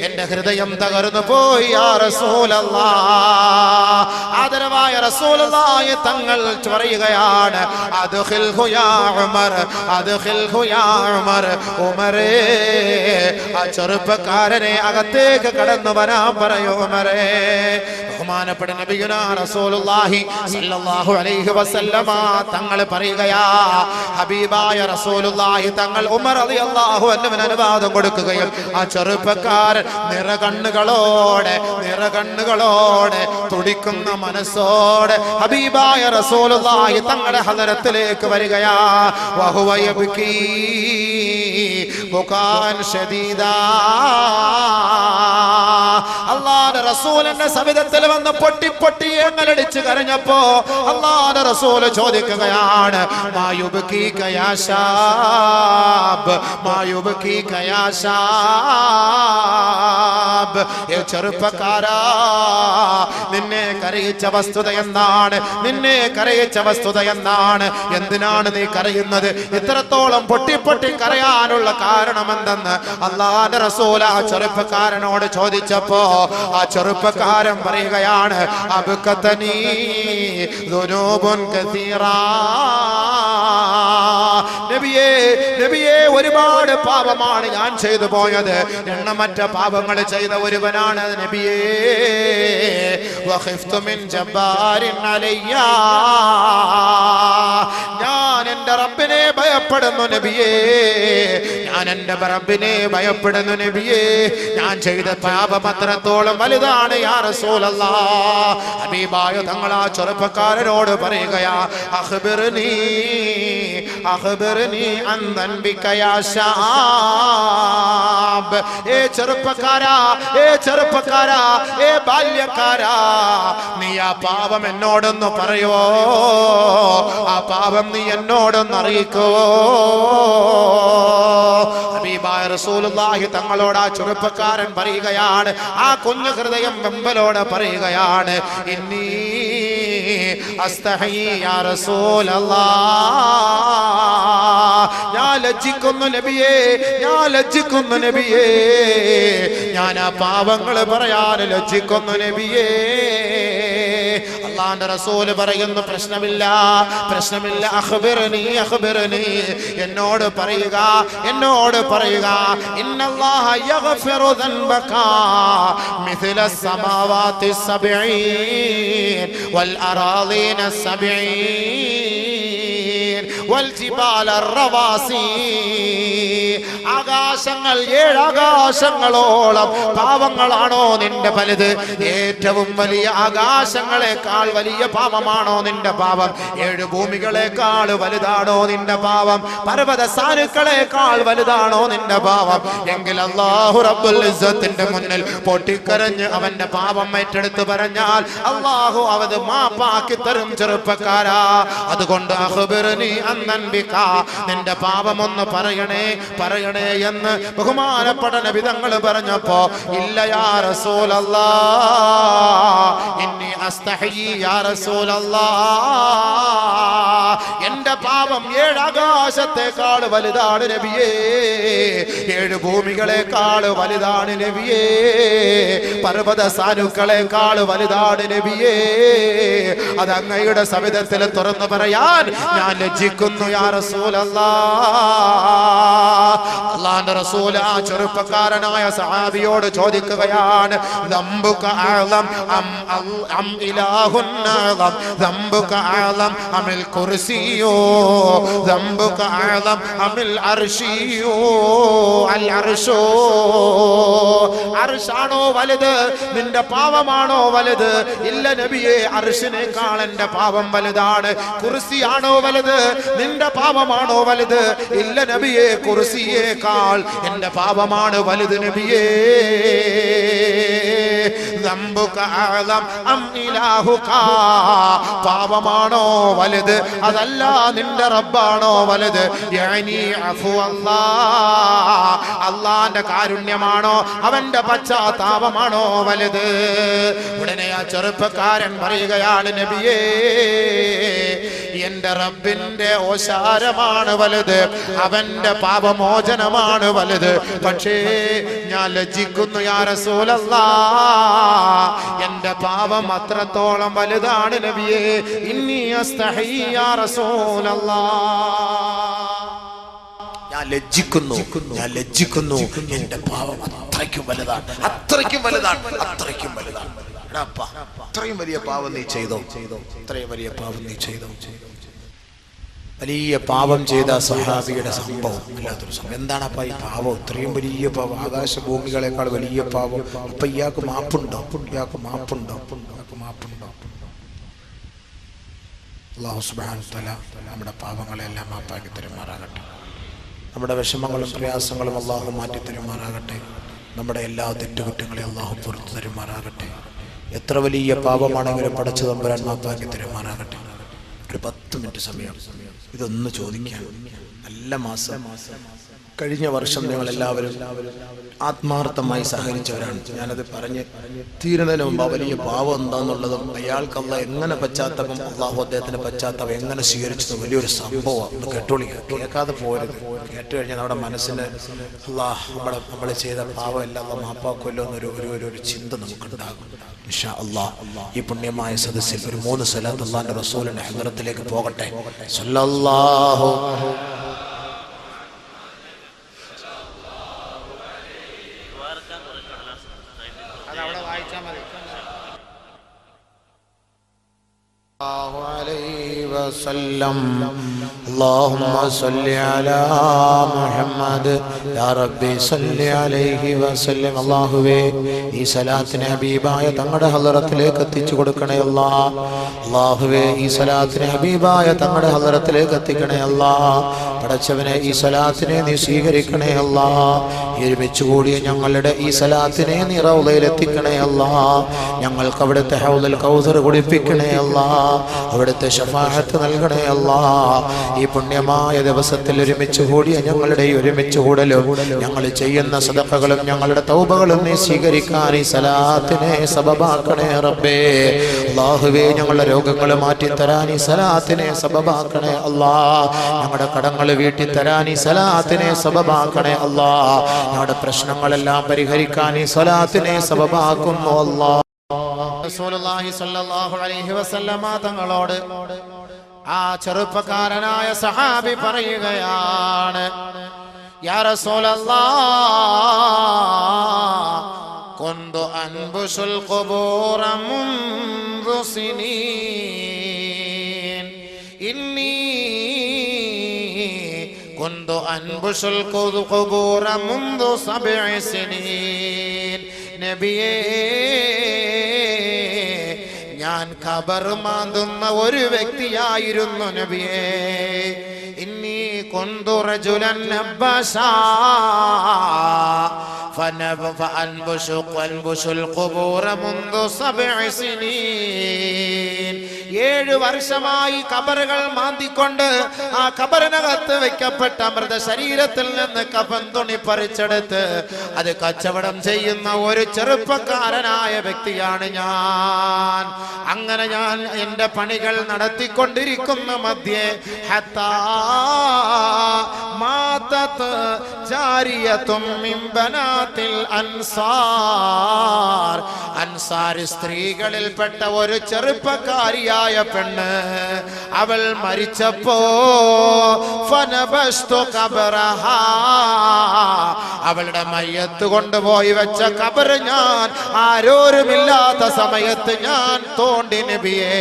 എന്റെ ഹൃദയം തകർന്നു പോയി. യാ റസൂലല്ലാഹ്, ആദരവായ റസൂലുള്ളാഹി തങ്ങൾ പറയുകയാണ്, അദ്ഖിൽഹു യാ ഉമർ, അദ്ഖിൽഹു യാ ഉമർ. ഉമറേ, ആ ചെറുപ്പക്കാരനെ അകത്തേക്ക് കടന്നു വരാൻ പറയൂ ഉമറേ. ബഹുമാനപ്പെട്ട നബിയുനാ റസൂലുള്ളാഹി സ്വല്ലല്ലാഹു അലൈഹി വസല്ലമ തങ്ങൾ പറയുകയാ, ഹബീബായ റസൂലുള്ളാഹി തങ്ങൾ ഉമർ റളിയല്ലാഹു അൻഹുവിന് അനുവാദം കൊടുക്കുകയും ആ ചെറുപ്പക്കാരൻ നിറകണ്ണുകളോടെ തുടിക്കുന്ന മനസ്സോടെ ഹബീബായ റസൂലുള്ളാഹി തങ്ങളുടെ ഹദറത്തിലേക്ക് വരികയാ. വഹുവ യബ്കീ ബുകാൻ ശദീദാ. അല്ലാഹുവിന്റെ റസൂലിന്റെ സവിധത്തിൽ വന്ന് പൊട്ടി എങ്ങലടിച്ച് കരഞ്ഞപ്പോ അല്ലാഹുവിന്റെ റസൂൽ ചോദിക്കുകയാണ്, മായുബ്കീക യാ ശാബ്, മായുബ്കീക യാ ശാബ്. ഏ ചെറുപ്പക്കാരാ, നിന്നെ കരയിച്ച വസ്തുത എന്താണ്? നിന്നെ കരയിച്ച വസ്തുത എന്താണ്? എന്തിനാണ് നീ കരയുന്നത്? ഇത്രത്തോളം പൊട്ടി കരയാനുള്ള കാരണം എന്തെന്ന് അല്ലാഹുവിന്റെ റസൂൽ ആ ചെറുപ്പക്കാരനോട് ചോദിച്ചപ്പോ ആ ചെറുപ്പക്കാരൻ പറയുകയാണ്, അബ്കതനീ ദുനൂബുൻ കസീറാ. നബിയേ ഒരുപാട് പാപമാണ് ഞാൻ ചെയ്തു പോയത്, എണ്ണമറ്റ പാപങ്ങൾ ചെയ്ത ഒരുവനാണ് നബിയേ. വഖിഫ്തു മിൻ ജബ്ബാരിൻ അലയ്യ, ഞാൻ എൻ്റെ റബ്ബിനെ ഭയപ്പെടുന്നു നബിയേ, ഞാൻ എൻ്റെ റബ്ബിനെ ഭയപ്പെടുന്നു നബിയേ. ഞാൻ ചെയ്ത പാപം അത്രത്തോളം വലുതാണ് യാ റസൂലല്ലാഹ്. ഹബീബായ തങ്ങൾ ആ ചെറുപ്പക്കാരനോട് പറയുകയാ, അഖ്ബിർനി അൻ ദൻബിക യാ ശാബ്. ഏ ചെറുപ്പക്കാരാ, ഏ ബാല്യക്കാരാ, നീ ആ പാപം എന്നോടൊന്ന് പറയോ, ആ പാപം നീ എന്നോടൊന്ന് അറിയിക്കോ. ഹബീബായ റസൂലുള്ളാഹി തങ്ങളോട് ആ ചെറുപ്പക്കാരൻ പറയുകയാണ്, ആ കുഞ്ഞു ഹൃദയം വെമ്പലോട് പറയുകയാണ്, ഇന്നി അസ്തഹി യാ റസൂലല്ലാഹ്, ഞാൻ ലജ്ജിക്കുന്നു നബിയേ, ഞാൻ ലജ്ജിക്കുന്നു നബിയേ, ഞാൻ ആ പാപങ്ങൾ പറയാൻ ലജ്ജിക്കുന്നു നബിയേ. അല്ലാഹുവിന്റെ റസൂല് പറയുന്നു, പ്രശ്നമില്ല, അഖ്ബിർനി, എന്നോട് പറയുക, ഇന്നല്ലാഹ യഗ്ഫിറു ദൻബക മിസ്ല സമാവാതി സബ്ഈൻ വൽ അറാളീന സബ്ഈൻ വൽ ജിബാല റവാസി. ആകാശങ്ങൾ, 7 ആകാശങ്ങളോളം പാപങ്ങളാണോ നിന്റെ വലുത്? ഏറ്റവും വലിയ ആകാശങ്ങളെക്കാൾ വലിയ പാപമാണോ നിന്റെ പാപം? 7 ഭൂമികളെക്കാൾ വലുതാണോ നിന്റെ പാപം? പർവ്വത സാനുക്കളെക്കാൾ വലുതാണോ നിന്റെ പാപം? എങ്കിൽ അല്ലാഹു റബ്ബുൽ ഇസ്സത്തിന്റെ മുന്നിൽ പൊട്ടിക്കരഞ്ഞ് അവന്റെ പാപം ഏറ്റെടുത്ത് പറഞ്ഞാൽ അല്ലാഹു അവത് മാപ്പാക്കി തരും ചെറുപ്പക്കാരാ. അതുകൊണ്ട് അഖ്ബിർനി അൻ ദൻബിക, നിന്റെ പാപം ഒന്ന് പറയണേ എന്ന് ബഹുമാനപ്പെട്ട നബി തങ്ങൾ പറഞ്ഞപ്പോ, ഇല്ല യാ റസൂലല്ലാഹ്, ഇന്നി അസ്തഹയി യാ റസൂലല്ലാഹ്, എന്റെ പാപം 7 ആകാശത്തെക്കാൾ വലുതാണ് നബിയേ, 7 ഭൂമികളെക്കാൾ വലുതാണ് നബിയേ, പർവ്വത സാനുക്കളെക്കാൾ വലുതാണ് നബിയേ. അത് അങ്ങയുടെ സവിധത്തിൽ തുറന്നു പറയാൻ ഞാൻ ലജ്ജിക്കുന്നു യാ റസൂലല്ലാഹ്. അല്ലാഹുവിന്റെ റസൂൽ ആ ചെറുപ്പക്കാരനായ സഹാബിയോട് ചോദിക്കുകയാണ്, ദംബുക അഅലം അം ഇലാഹുൻ അഅലം, ദംബുക അഅലം അമിൽ കുർസിയോ, ദംബുക അഅലം അമിൽ അർശിയോ, അൽ അർശോ, അർശാണോ വലുത്, നിന്റെ പാപമാണോ വലുത്? ഇല്ല നബിയേ, അർശിനേക്കാൾ എന്റെ പാപം വലുതാണ്. കുർസിയാണോ വലുത്, നിന്റെ പാപമാണോ വലുത്? ഇല്ല നബിയേ, കുർസിയേക്കാൾ എന്റെ പാപമാണ് വലുത് നബിയേ. ദംബുക അഅലം അം ഇലാഹുക, പാപമാണോ വലുത്, അതല്ല നിന്റെ റബ്ബാണോ വലുത്? യഅനി അഫു അല്ലാഹ്, അല്ലാഹുവിന്റെ കാരുണ്യമാണോ അവന്റെ പശ്ചാത്താപമാണോ വലുത്? ഉടനെ ആ ചെറുപ്പക്കാരൻ പറയുകയാണ്, നബിയേ, എന്റെ റബ്ബിന്റെ ഓശാരമാണ് വലുത്, അവന്റെ പാപമോചനമാണ് വലുത്. പക്ഷേ ഞാൻ ലജ്ജിക്കുന്നു യാ റസൂലല്ലാഹ്, എന്റെ പാപം അത്രത്തോളം വലുതാണ് നബിയേ. ഇന്നി അസ്തഹി യാ റസൂലല്ലാഹ്, ഞാൻ ലജ്ജിക്കുന്നു, എന്റെ പാപം അത്രയ്ക്കും വലുതാണ്. അത്രയ്ക്കും വലിയ പാപം നീ ചെയ്തോ, വലിയ പാപം ചെയ്ത സഹാബിയുടെ സംഭവം, വല്ലാത്തൊരു സംഭവം. എന്താണ് അപ്പ ഈ പാപം? ഇത്രയും വലിയ പാപം, ആകാശഭൂമികളെക്കാൾ വലിയ പാപം. അപ്പൊ ഇയാൾക്ക് മാപ്പുണ്ടോ? അല്ലാഹു സുബ്ഹാനഹു വ തആല നമ്മുടെ പാപങ്ങളെല്ലാം മാപ്പാക്കി തരുമാറാകട്ടെ. നമ്മുടെ വിഷമങ്ങളും പ്രയാസങ്ങളും അല്ലാഹു മാറ്റി തരുമാറാകട്ടെ. നമ്മുടെ എല്ലാ തെറ്റുകുറ്റങ്ങളെ അല്ലാഹു പുറത്തു തരുമാറാകട്ടെ. എത്ര വലിയ പാപമാണെങ്കിലും പടച്ച തമ്പുരാൻ മാപ്പാക്കി തരുമാറാകട്ടെ. ഒരു 10 മിനിറ്റ് സമയം ഇതൊന്ന് ചോദിക്കാൻ. നല്ല മാസം, കഴിഞ്ഞ വർഷം നിങ്ങളെല്ലാവരും ആത്മാർത്ഥമായി സഹകരിച്ചവരാണ്. ഞാനത് പറഞ്ഞ് തീരുന്നതിന് മുമ്പ് വലിയ പാവം എന്താന്നുള്ളതും അയാൾക്ക് അല്ലാഹ് എങ്ങനെ പശ്ചാത്തലം, അള്ളാഹു അദ്ദേഹത്തിന്റെ പശ്ചാത്തലം എങ്ങനെ സ്വീകരിച്ചത് വലിയൊരു സംഭവമാണ്. കേൾക്കാതെ പോരുത്. കേട്ട് കഴിഞ്ഞാൽ നമ്മുടെ മനസ്സിന് അള്ളാഹ് നമ്മൾ ചെയ്ത പാവം എല്ലാം മാപ്പാക്കുമല്ലോ എന്നൊരു ചിന്ത നമുക്കുണ്ടാകും. ഇൻഷാ അല്ലാഹ് ഈ പുണ്യമായ സദസ്സിൽ ഒരു 3 സ്വലാത്ത് അല്ലാഹുവിന്റെ റസൂലിന്റെ ഹദ്റത്തിലേക്ക് പോകട്ടെ. സല്ലല്ലാഹു عليه وسلم اللهم صل على محمد يا ربي صل عليه وسلم അല്ലാഹുവേ ഈ സലാത്തിനെ ഹബീബായ തങ്ങളുടെ ഹളറത്തിലേക്ക് എത്തിച്ചു കൊടുക്കണേ അല്ലാഹ് അല്ലാഹുവേ ഈ സലാത്തിനെ ഹബീബായ തങ്ങളുടെ ഹളറത്തിലേക്ക് എത്തിക്കണേ അല്ലാഹ് പടച്ചവനെ ഈ സലാത്തിനെ നീ സ്വീകരിക്കണേ അല്ലാഹ് ഒരുമിച്ച് കൂടിയ ഞങ്ങളുടെ ഈ സലാത്തിനെ നീ റൗളയിൽ എത്തിക്കണേ അല്ലാഹ് ഞങ്ങൾക്ക് അവിടുത്തെ ഹൗദുൽ കൗസർ കുടിപ്പിക്കണേ അല്ലാഹ് അവിടുത്തെ ശഫാഅത്ത് നൽകണേ അല്ലാഹ് ഈ പുണ്യമായ ദിവസത്തിൽ ഒരുമിച്ച് കൂടിയ ഞങ്ങളുടെ ഈ ഒരുമിച്ച് കൂടലും ഞങ്ങൾ ചെയ്യുന്ന സദഖകളും ഞങ്ങളുടെ തൗബകളും നീ സ്വീകരിക്കാൻ ഈ സലാത്തിനെ സബബാക്കണേ റബ്ബേ അല്ലാഹുവേ ഞങ്ങളുടെ രോഗങ്ങൾ മാറ്റി തരാൻ ഈ സലാത്തിനെ സബബാക്കണേ അല്ലാഹ് ഞങ്ങളുടെ കടങ്ങൾ വീട്ടി തരാൻ ഈ സലാത്തിനെ സബബാക്കണേ അല്ലാഹ് ഞങ്ങളുടെ പ്രശ്നങ്ങളെല്ലാം പരിഹരിക്കാൻ ഈ സലാത്തിനെ സബബാക്കുന്നു അല്ലാഹ് റസൂലുള്ളാഹി സ്വല്ലല്ലാഹു അലൈഹി വസല്ലമ തങ്ങളോട് ആ ചെറുപ്പക്കാരനായ സഹാബി പറയുകയാണ് യാ റസൂലല്ലാഹ് കുന്തു അൻബുസുൽ ഖുബൂറ മുൻദു സിനീൻ ഇന്നി കുന്തു അൻബുസുൽ ഖുബൂറ മുൻദു സബ്ഇ സിനീൻ നബിയേ ഞാൻ ഖബർ മാന്തുന്ന ഒരു വ്യക്തിയായിരുന്നു നബിയേ ഇന്നി കുന്തു റജുലൻ അബ്ബസാ ഫഅൻബുസുൽ ഖുബൂറ മുൻദു സബ്ഇ സിനീൻ 7 വർഷമായി ഖബറുകൾ മാന്തിക്കൊണ്ട് ആ ഖബറിനകത്ത് വെക്കപ്പെട്ട മൃത ശരീരത്തിൽ നിന്ന് കഫൻ തുണി പറിച്ചെടുത്ത് അത് കച്ചവടം ചെയ്യുന്ന ഒരു ചെറുപ്പക്കാരനായ വ്യക്തിയാണ് ഞാൻ. അങ്ങനെ ഞാൻ എൻ്റെ പണികൾ നടത്തിക്കൊണ്ടിരിക്കുന്ന മധ്യേ ഹത്താ മാതത് ജാരിയതും മിൻ ബനാത്തിൽ അൻസാർ അൻസാരി സ്ത്രീകളിൽപ്പെട്ട ഒരു ചെറുപ്പക്കാരിയായ പെണ്ണ് അവൾ മരിച്ചപ്പോ ഫനബസ്തു ഖബറഹാ അവളുടെ മയ്യത്ത് കൊണ്ടുപോയി വെച്ച ഖബർ ഞാൻ ആരോരുമില്ലാത്ത സമയത്ത് ഞാൻ തോണ്ടി നബിയേ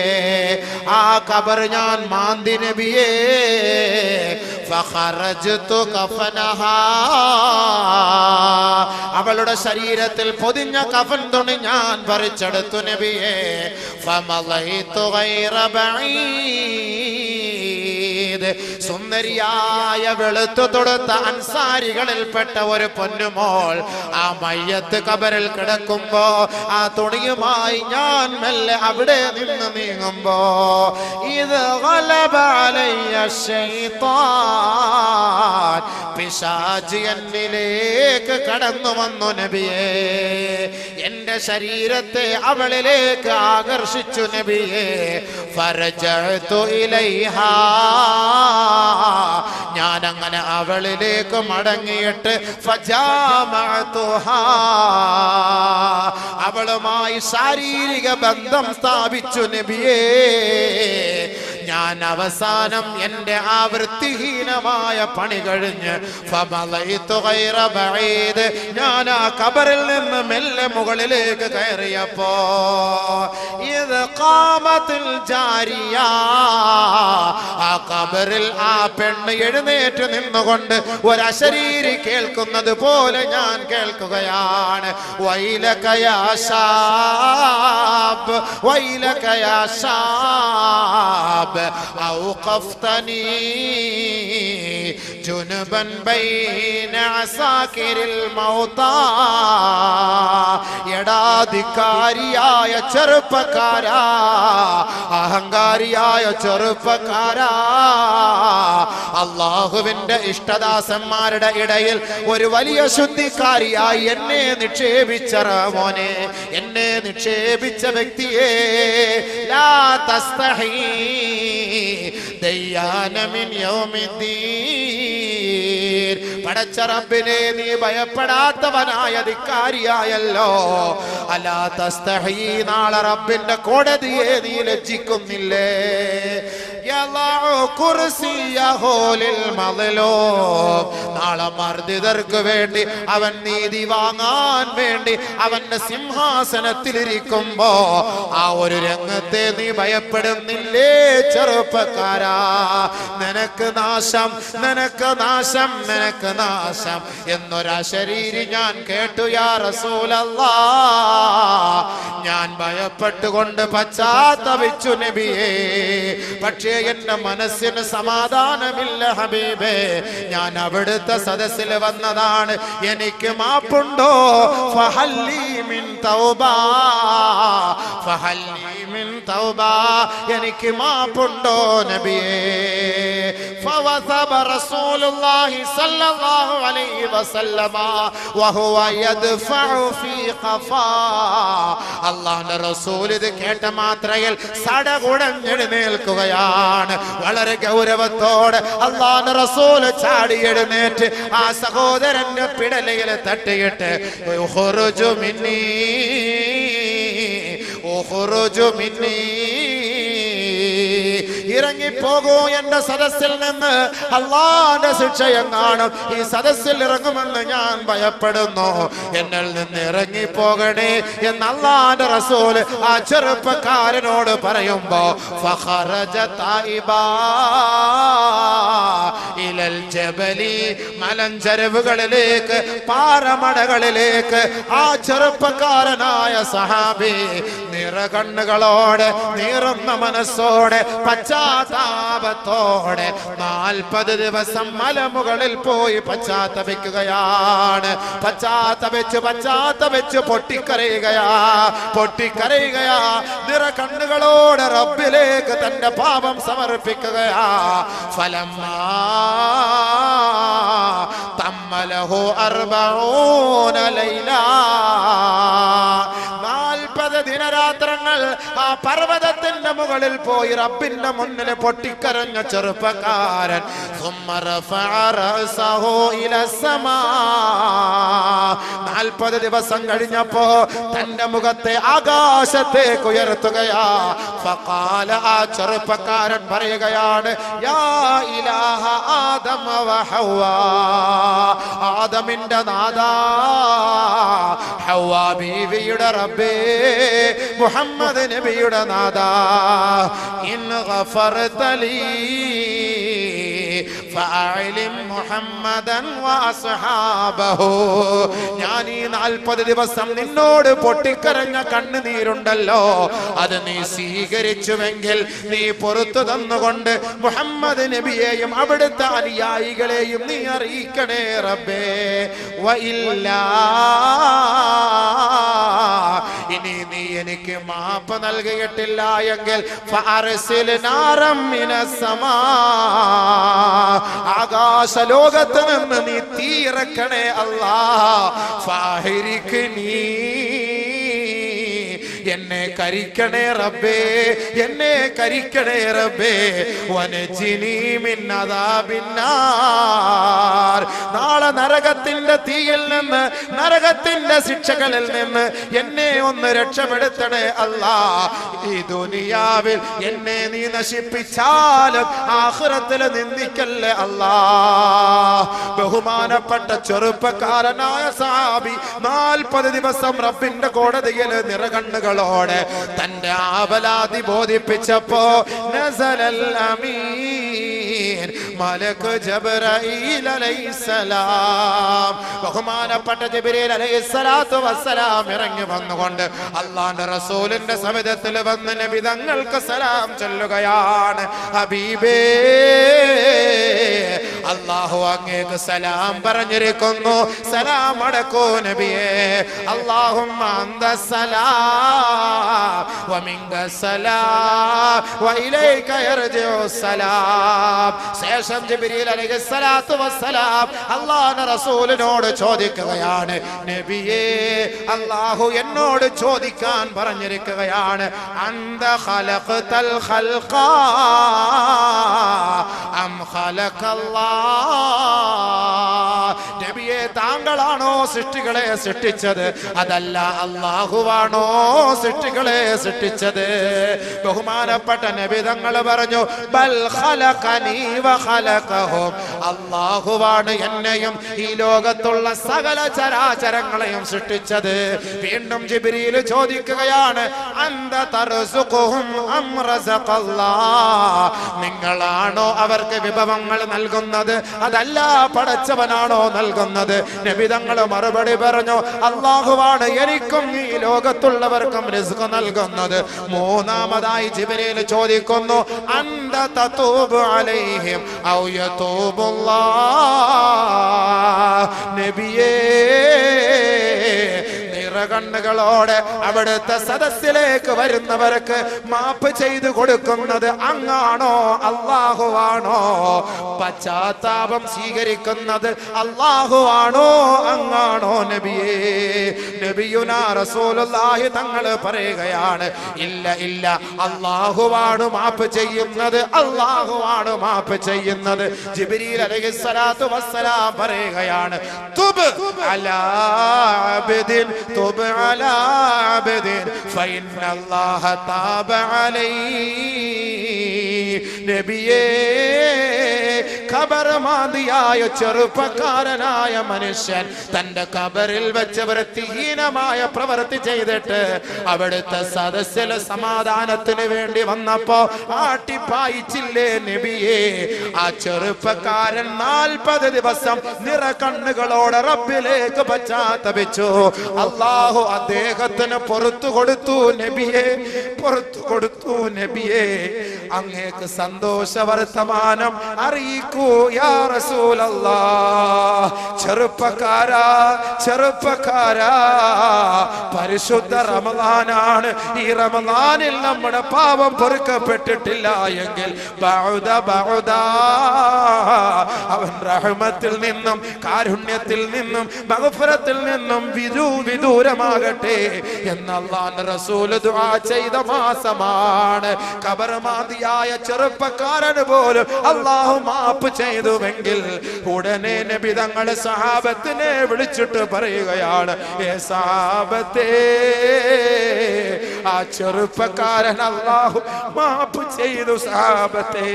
ആ ഖബർ ഞാൻ മാന്തി നബിയേ ഫഖറജ്തു കഫനഹാ അവളുടെ ശരീരത്തിൽ പൊതിഞ്ഞ കഫൻ തുണി ഞാൻ പറിച്ചെടുത്തു നബിയേ ഫമളൈതു ഗൈറ ബഈദ് സുന്ദരിയായ വെളുത്തു തൊടുത്ത അൻസാരികളിൽപ്പെട്ട ഒരു പൊന്നുമോൾ ആ മയ്യത്ത് ഖബറിൽ കിടക്കുമ്പോ ആ തുണിയുമായി ഞാൻ മെല്ലെ അവിടെ നിന്ന് നീങ്ങുമ്പോ ഇത് ഗലബ അലയ്യ ശൈത്താൻ പിശാച് എന്നിലേക്ക് കടന്നു വന്നു നബിയേ എന്റെ ശരീരത്തെ അവളിലേക്ക് ആകർഷിച്ചു നബിയേ ഫറജഅതു ഇലൈഹാ ഞാൻ അങ്ങനെ അവളിലേക്ക് മടങ്ങിയിട്ട് ഫജാമഅതുഹാ അവളുമായി ശാരീരിക ബന്ധം സ്ഥാപിച്ചു നബിയേ ഞാൻ അവസാനം എൻ്റെ ആ വൃത്തിഹീനമായ പണി കഴിഞ്ഞ് ഫമളൈതു ഗൈറ ബഈദ് ഞാൻ ആ ഖബറിൽ നിന്ന് മെല്ലെ മുകളിലേക്ക് കയറിയപ്പോ ഇത് ഖാമത്തുൽ ജാരിയ ആ ഖബറിൽ ആ പെണ്ണ് എഴുന്നേറ്റ് നിന്നുകൊണ്ട് ഒരു അശരീരി കേൾക്കുന്നത് പോലെ ഞാൻ കേൾക്കുകയാണ് വൈലക യാ ശാബ് വൈലക യാ ശാബ് ഔഖഫ്തനി ജുനുബൻ ബൈന അസാകിരിൽ മൗതാ എടാധികാരിയായ ചെറുപ്പക്കാരാ അഹങ്കാരിയായ ചെറുപ്പക്കാരാ അല്ലാഹുവിന്റെ ഇഷ്ടദാസന്മാരുടെ ഇടയിൽ ഒരു വലിയ ശുദ്ധിക്കാരിയായി എന്നെ നിക്ഷേപിച്ച മോനെ എന്നെ നിക്ഷേപിച്ച വ്യക്തിയെ ലാ തസ്തഹി ദയ്യാന മിൻ യൗമിദ്ദീൻ പടച്ച റബ്ബിനെ നീ ഭയപ്പെടാത്തവനായ ധിക്കാരിയായല്ലോ. അലാ തസ്തഹീ, നാളെ റബ്ബിന്റെ കോടതിയെ നീ ലജ്ജിക്കുന്നില്ലേ? നാളെ മർദിതർക്ക് വേണ്ടി അവൻ നീതി വാങ്ങാൻ വേണ്ടി അവന്റെ സിംഹാസനത്തിലിരിക്കുമ്പോ ആ ഒരു രംഗത്തെ നീ ഭയപ്പെടുന്നില്ലേ ചെറുപ്പക്കാരാ? നിനക്ക് നാശം, നിനക്ക് നാശം, നിനക്ക് നാശം എന്നൊരാ ശരീരി ഞാൻ കേട്ടു യാ റസൂലല്ലാഹ്. ഞാൻ ഭയപ്പെട്ടുകൊണ്ട് പശ്ചാത്തപിച്ചു നബിയേ. പക്ഷേ എന്റെ മനസ്സിന് സമാധാനമില്ല ഹബീബേ. ഞാൻ അവിടുത്തെ സദസ്സിൽ വന്നതാണ്, എനിക്ക് മാപ്പുണ്ടോ? ഫഹല്ലി മിൻ തൗബാ, ഫഹല്ലി മിൻ തൗബാ, എനിക്ക് മാപ്പുണ്ടോ നബിയേ? ഫവസബ റസൂലുള്ളാഹി സ്വല്ലല്ലാഹു അലൈഹി വസല്ലമ വഹുവ യദ്ഫഉ ഫീ ഖഫാ. അല്ലാഹുവിന്റെ റസൂൽ ഇത് കേട്ട മാത്രയിൽ സടകുടഞ്ഞെഴുന്നേൽക്കുകയാണ്. വളരെ ഗൗരവത്തോടെ അല്ലാഹുവിന്റെ റസൂൽ ചാടി എഴുന്നേറ്റ് ആ സഹോദരന്റെ പിടലയിൽ തട്ടിയിട്ട് ഉഖ്റുജു മിന്നീ, ഉഖ്റുജു മിന്നീ, ഇറങ്ങിപ്പോകൂ എന്റെ സദസ്സിൽ നിന്ന്, അല്ലാഹുവിന്റെ ശിക്ഷയെങ്ങാനും ഈ സദസ്സിൽ ഇറങ്ങുമെന്ന് ഞാൻ ഭയപ്പെടുന്നു, എന്നിൽ നിന്ന് ഇറങ്ങിപ്പോകണേ എന്ന് അല്ലാഹുവിന്റെ റസൂൽ ആ ചെറുപ്പക്കാരനോട് പറയുമ്പോ ഫഖറജ തായിബാ ഇലൽ ജബലി, മലഞ്ചരവുകളിലേക്ക്, പാറമടകളിലേക്ക് ആ ചെറുപ്പക്കാരനായ സഹാബി നിറകണ്ണുകളോടെ, നീറുന്ന മനസ്സോടെ, പശ്ചാത്താപത്തോടെ 40 ദിവസം മലമുകളിൽ പോയി പശ്ചാത്തപിക്കുകയാണ്. പശ്ചാത്തപിച്ച് പൊട്ടിക്കരയുകയാ, പൊട്ടിക്കരയുകയാ. നിറകണ്ണുകളോടെ റബ്ബിലേക്ക് തന്റെ പാപം സമർപ്പിക്കുകയാ. ഫലമ്മാ തമ്മലഹു 40 ലൈല, 40 ദിനരാത്രങ്ങൾ ആ പർവ്വതത്തിന്റെ മുകളിൽ പോയി റബ്ബിന്റെ മുന്നിൽ പൊട്ടിക്കരഞ്ഞ ചെറുപ്പക്കാരൻ 40 ദിവസം കഴിഞ്ഞപ്പോ തന്റെ മുഖത്തെ ആകാശത്തേക്ക് ഉയർത്തുകയാ. ഫഖാല, ആ ചെറുപ്പക്കാരൻ പറയുകയാണ്, യാ ഇലാഹ ആദം വ ഹവ്വാ, ആദമിന്റെ നാഥാ, ഹവ്വാ ബീവിയുടെ റബ്ബേ, മുഹമ്മദ് നബിയുടെ നാഥാ, ഇൻ ഗഫർത ലീ ഫഅലിം മുഹമ്മദൻ വഅസ്ഹാബഹു. ഞാൻ ഈ 40 ദിവസം നിന്നോട് പൊട്ടിക്കരഞ്ഞ കണ്ണുനീരുണ്ടല്ലോ, അത് നീ സ്വീകരിച്ചുവെങ്കിൽ നീ പുറത്തു തന്നുകൊണ്ട് മുഹമ്മദ് നബിയെയും അവിടുത്തെ അനുയായികളെയും നീ അറിയിക്കണേ റബ്ബേ. വഇല്ലാ, ഇനി നീ എനിക്ക് മാപ്പ് നൽകിയിട്ടില്ല എങ്കിൽ ഫഅർസിൽ നാരം മിനസ്സമാ, ആകാശ ലോകത്ത് നിന്ന് നീ തീയിറക്കണേ അല്ലാഹ്. ഫാഹിരിക്നി, എന്നെ കരിക്കണേ റബ്ബേ, എന്നെ കരിക്കണേ റബ്ബേ. വനജിനി മിൻ അദാബിന്നാർ, നാളെ നരകത്തിന്റെ തീയിൽ നിന്ന്, നരകത്തിന്റെ ശിക്ഷകളിൽ നിന്ന് എന്നെ ഒന്ന് രക്ഷപ്പെടുത്തണേ അല്ലാഹ്. ഈ ദുനിയാവിൽ എന്നെ നീ നശിപ്പിച്ചാലും ആഖിറത്തിൽ നിന്ദിക്കല്ലേ അല്ലാഹ്. ബഹുമാനപ്പെട്ട ചെറുപ്പക്കാരനായ സഹാബി 40 ദിവസം റബ്ബിന്റെ കോടതിയിൽ നിറകണ്ണുകളോടെ തന്റെ ആവലാതി ബോധിപ്പിച്ചപ്പോ നസലൽ അമീൻ മലക് ജിബ്രീൽ അലൈഹിസ്സലാം, ബഹുമാനപ്പെട്ട ജിബ്രീൽ അലൈഹിസ്സലാത്തു വസ്സലാം ഇറങ്ങി വന്നുകൊണ്ട് അല്ലാഹുവിന്റെ റസൂലിന്റെ സവിധത്തിൽ വന്ന് നബി തങ്ങൾക്ക് സലാം ചൊല്ലുകയാണ്. ഹബീബേ, അല്ലാഹു അങ്ങേക്ക് സലാം പറഞ്ഞിരിക്കുന്നു, സലാം അടക്കൂ നബിയേ. അല്ലാഹുമ്മ അന്തസ്സലാം വമിൻകസ്സലാം വഇലൈക യർജിഉസ്സലാം. ശേഷം ജിബ്രീൽ അലൈഹിസ്സലാത്തു വസ്സലാം അല്ലാഹുവിന്റെ റസൂലിനോട് ചോദിക്കുകയാണ്, നബിയേ, അല്ലാഹു എന്നോട് ചോദിക്കാൻ പറഞ്ഞിരിക്കുകയാണ്, അന്ത ഖലഖതൽ ഖൽഖ അം ഖലഖല്ലാഹ്, താങ്കളാണോ സൃഷ്ടികളെ സൃഷ്ടിച്ചത്, അതല്ല അല്ലാഹുവാണോ സൃഷ്ടികളെ സൃഷ്ടിച്ചത്? ബഹുമാനപ്പെട്ട നബി തങ്ങൾ പറഞ്ഞു, ബൽ ഖലഖനി വ ഖലഖഹും, അല്ലാഹുവാണ് എന്നെയും ഈ ലോകത്തുള്ള സകല ചരാചരങ്ങളെയും സൃഷ്ടിച്ചത്. വീണ്ടും ജിബ്രീൽ ചോദിക്കുകയാണ്, അന്ത തർസുഖുഹും അം റസഖല്ലാഹ്, നിങ്ങളാണോ അവർക്ക് വിഭവങ്ങൾ നൽകുന്നത്, അതല്ല പടച്ചവനാണോ നൽകുന്നത്? നബി തങ്ങൾ മറുപടി പറഞ്ഞു, അല്ലാഹുവാണ് എനിക്കും ഈ ലോകത്തുള്ളവർക്കും റിസ്ക് നൽകുന്നത്. മൂന്നാമതായി ജിബ്രീൽ ചോദിക്കുന്നു, അന്ത തതൂബു അലൈഹിം ഔ യതൂബുല്ലാഹ്, നബിയേ കണ്ണുകളോടെ അവിടുത്തെ സദസ്സിലേക്ക് വരുന്നവർക്ക് മാപ്പ് ചെയ്തു കൊടുക്കുന്നത് അങ്ങാണോ അല്ലാഹുവാണോ? പശ്ചാത്താപം സ്വീകരിക്കുന്നത് അല്ലാഹുവാണോ അങ്ങാണോ നബിയേ? നബിയുനാ റസൂലുള്ളാഹി തങ്ങൾ പറയുകയാണ്, ഇല്ല ഇല്ല, അല്ലാഹുവാണ് മാപ്പ് ചെയ്യുന്നത്, അല്ലാഹുവാണ് മാപ്പ് ചെയ്യുന്നത്. ജിബ്രീൽ അലൈഹിസ്സലാത്തു വസ്സലാം പറയുകയാണ്, തുബ് അലാ അബ്ദിൻ തുബ് അലാ അബ്ദിൻ ഫഇന്നല്ലാഹ താബ അലൈഹി. നബിയേ, ഖബർമാദിയായ ചെറുപ്പക്കാരനായ മനുഷ്യൻ തന്റെ ഖബറിൽ വെച്ച് വൃത്തിഹീനമായ പ്രവൃത്തി ചെയ്തിട്ട് അവിടുത്തെ സദസ്സിലെ സമാധാനത്തിന് വേണ്ടി വന്നപ്പോ ആട്ടിപ്പായിച്ചില്ലേ നബിയേ? ആ ചെറുപ്പക്കാരൻ 40 ദിവസം നിറകണ്ണുകളോടെ റബ്ബിലേക്ക് പശ്ചാത്തപിച്ചു. അല്ലാഹു അദ്ദേഹത്തിന് പുറത്തു കൊടുത്തു നബിയേ, പുറത്തു കൊടുത്തു നബിയേ. അങ്ങേക്ക് സന്തോഷ വർത്തമാനം അറിയിക്കൂ യാ റസൂലല്ലാഹ്. ചെറുപ്പക്കാരാ, ചെറുപ്പക്കാരാ, പരിശുദ്ധ റമളാനാണ്. ഈ റമളാനിൽ നമ്മുടെ പാപം പൊറുക്കപ്പെട്ടിട്ടില്ല എങ്കിൽ അവൻ റഹ്മത്തിൽ നിന്നും കാരുണ്യത്തിൽ നിന്നും മഗ്ഫിറത്തിൽ നിന്നും വിദൂരമാകട്ടെ എന്ന് അല്ലാഹുവിന്റെ റസൂൽ ദുആ ചെയ്ത മാസമാണ്. ഖബർമാദിയായ ചെറുപ്പക്കാരന് പോലും അല്ലാഹു മാപ്പ് ചെയ്തുവെങ്കിൽ ഉടനെ നബി തങ്ങൾ സഹാബത്തിനെ വിളിച്ചിട്ട് പറയുകയാണ്, ഏ സഹാബത്തേ, ആ ചെറുപ്പക്കാരൻ അല്ലാഹു മാപ്പ് ചെയ്തു സഹാബത്തേ.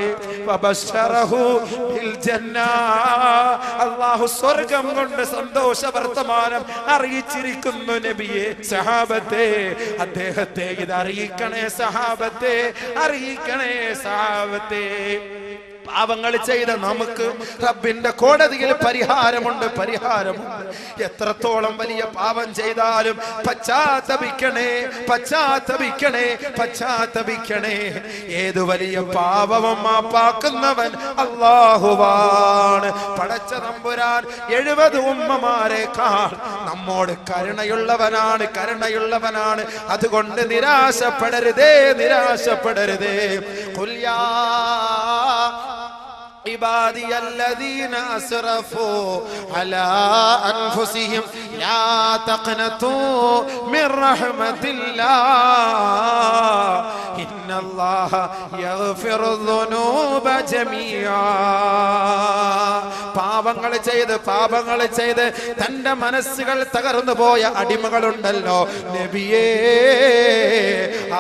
വബശറഹു ബിൽ ജന്നാ, അല്ലാഹു സ്വർഗ്ഗം കൊണ്ട് സന്തോഷ വർത്തമാനം അറിയിച്ചിരിക്കുന്നു നബിയെ. സഹാബത്തേ, അദ്ദേഹത്തെ ഇത് അറിയിക്കണേ സഹാബത്തേ, അറിയിക്കണേ സഹാബത്തേ. പാപങ്ങൾ ചെയ്ത നമുക്ക് റബ്ബിന്റെ കോടതിയിൽ പരിഹാരമുണ്ട്, പരിഹാരമുണ്ട്. എത്രത്തോളം വലിയ പാപം ചെയ്താലും പശ്ചാത്തപിക്കണേ, പശ്ചാത്തപിക്കണേ, പശ്ചാത്തപിക്കണേ. ഏതു വലിയ പാപവും മാപ്പാക്കുന്നവൻ അല്ലാഹുവാണ്. പടച്ച തമ്പുരാൻ 70 ഉമ്മമാരെക്കാൾ നമ്മോട് കരുണയുള്ളവനാണ്, കരുണയുള്ളവനാണ്. അതുകൊണ്ട് നിരാശപ്പെടരുതേ, നിരാശപ്പെടരുതേ. ഖുൽ യാ عبادي الذين أسرفوا على أنفسهم لا تقنطوا من رحمة الله إن الله يغفر الذنوب جميعا. പാപങ്ങൾ ചെയ്ത് തന്റെ മനസ്സുകൾ തകർന്നു പോയ അടിമകളുണ്ടല്ലോ നബിയേ,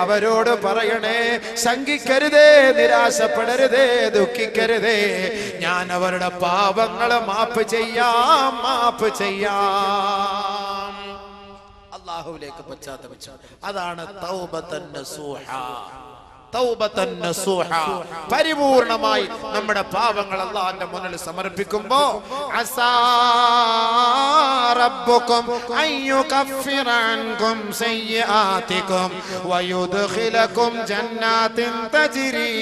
അവരോട് പറയണേ, ശങ്കിക്കരുതേ, നിരാശപ്പെടരുതേ, ദുഃഖിക്കരുതേ. ഞാൻ അവരുടെ പാപങ്ങളെ മാപ്പ് ചെയ്യാം, മാപ്പ് ചെയ്യാം. അല്ലാഹുവിലേക്ക് പശ്ചാത്തപിച്ചു. അതാണ് തൗബത്തൻ നസൂഹ. തൗബത്തൻ നസൂഹ. പരിപൂർണമായി നമ്മുടെ പാപങ്ങൾ അല്ലാഹുവിന്റെ മുന്നിൽ സമർപ്പിക്കുമ്പോ അസാ റബ്ബുക്കും അയ്യുകഫിറ അൻകും സയ്യിആതികും വയുദ്ഖിലകും ജന്നാത്തിൻ തജ്രീ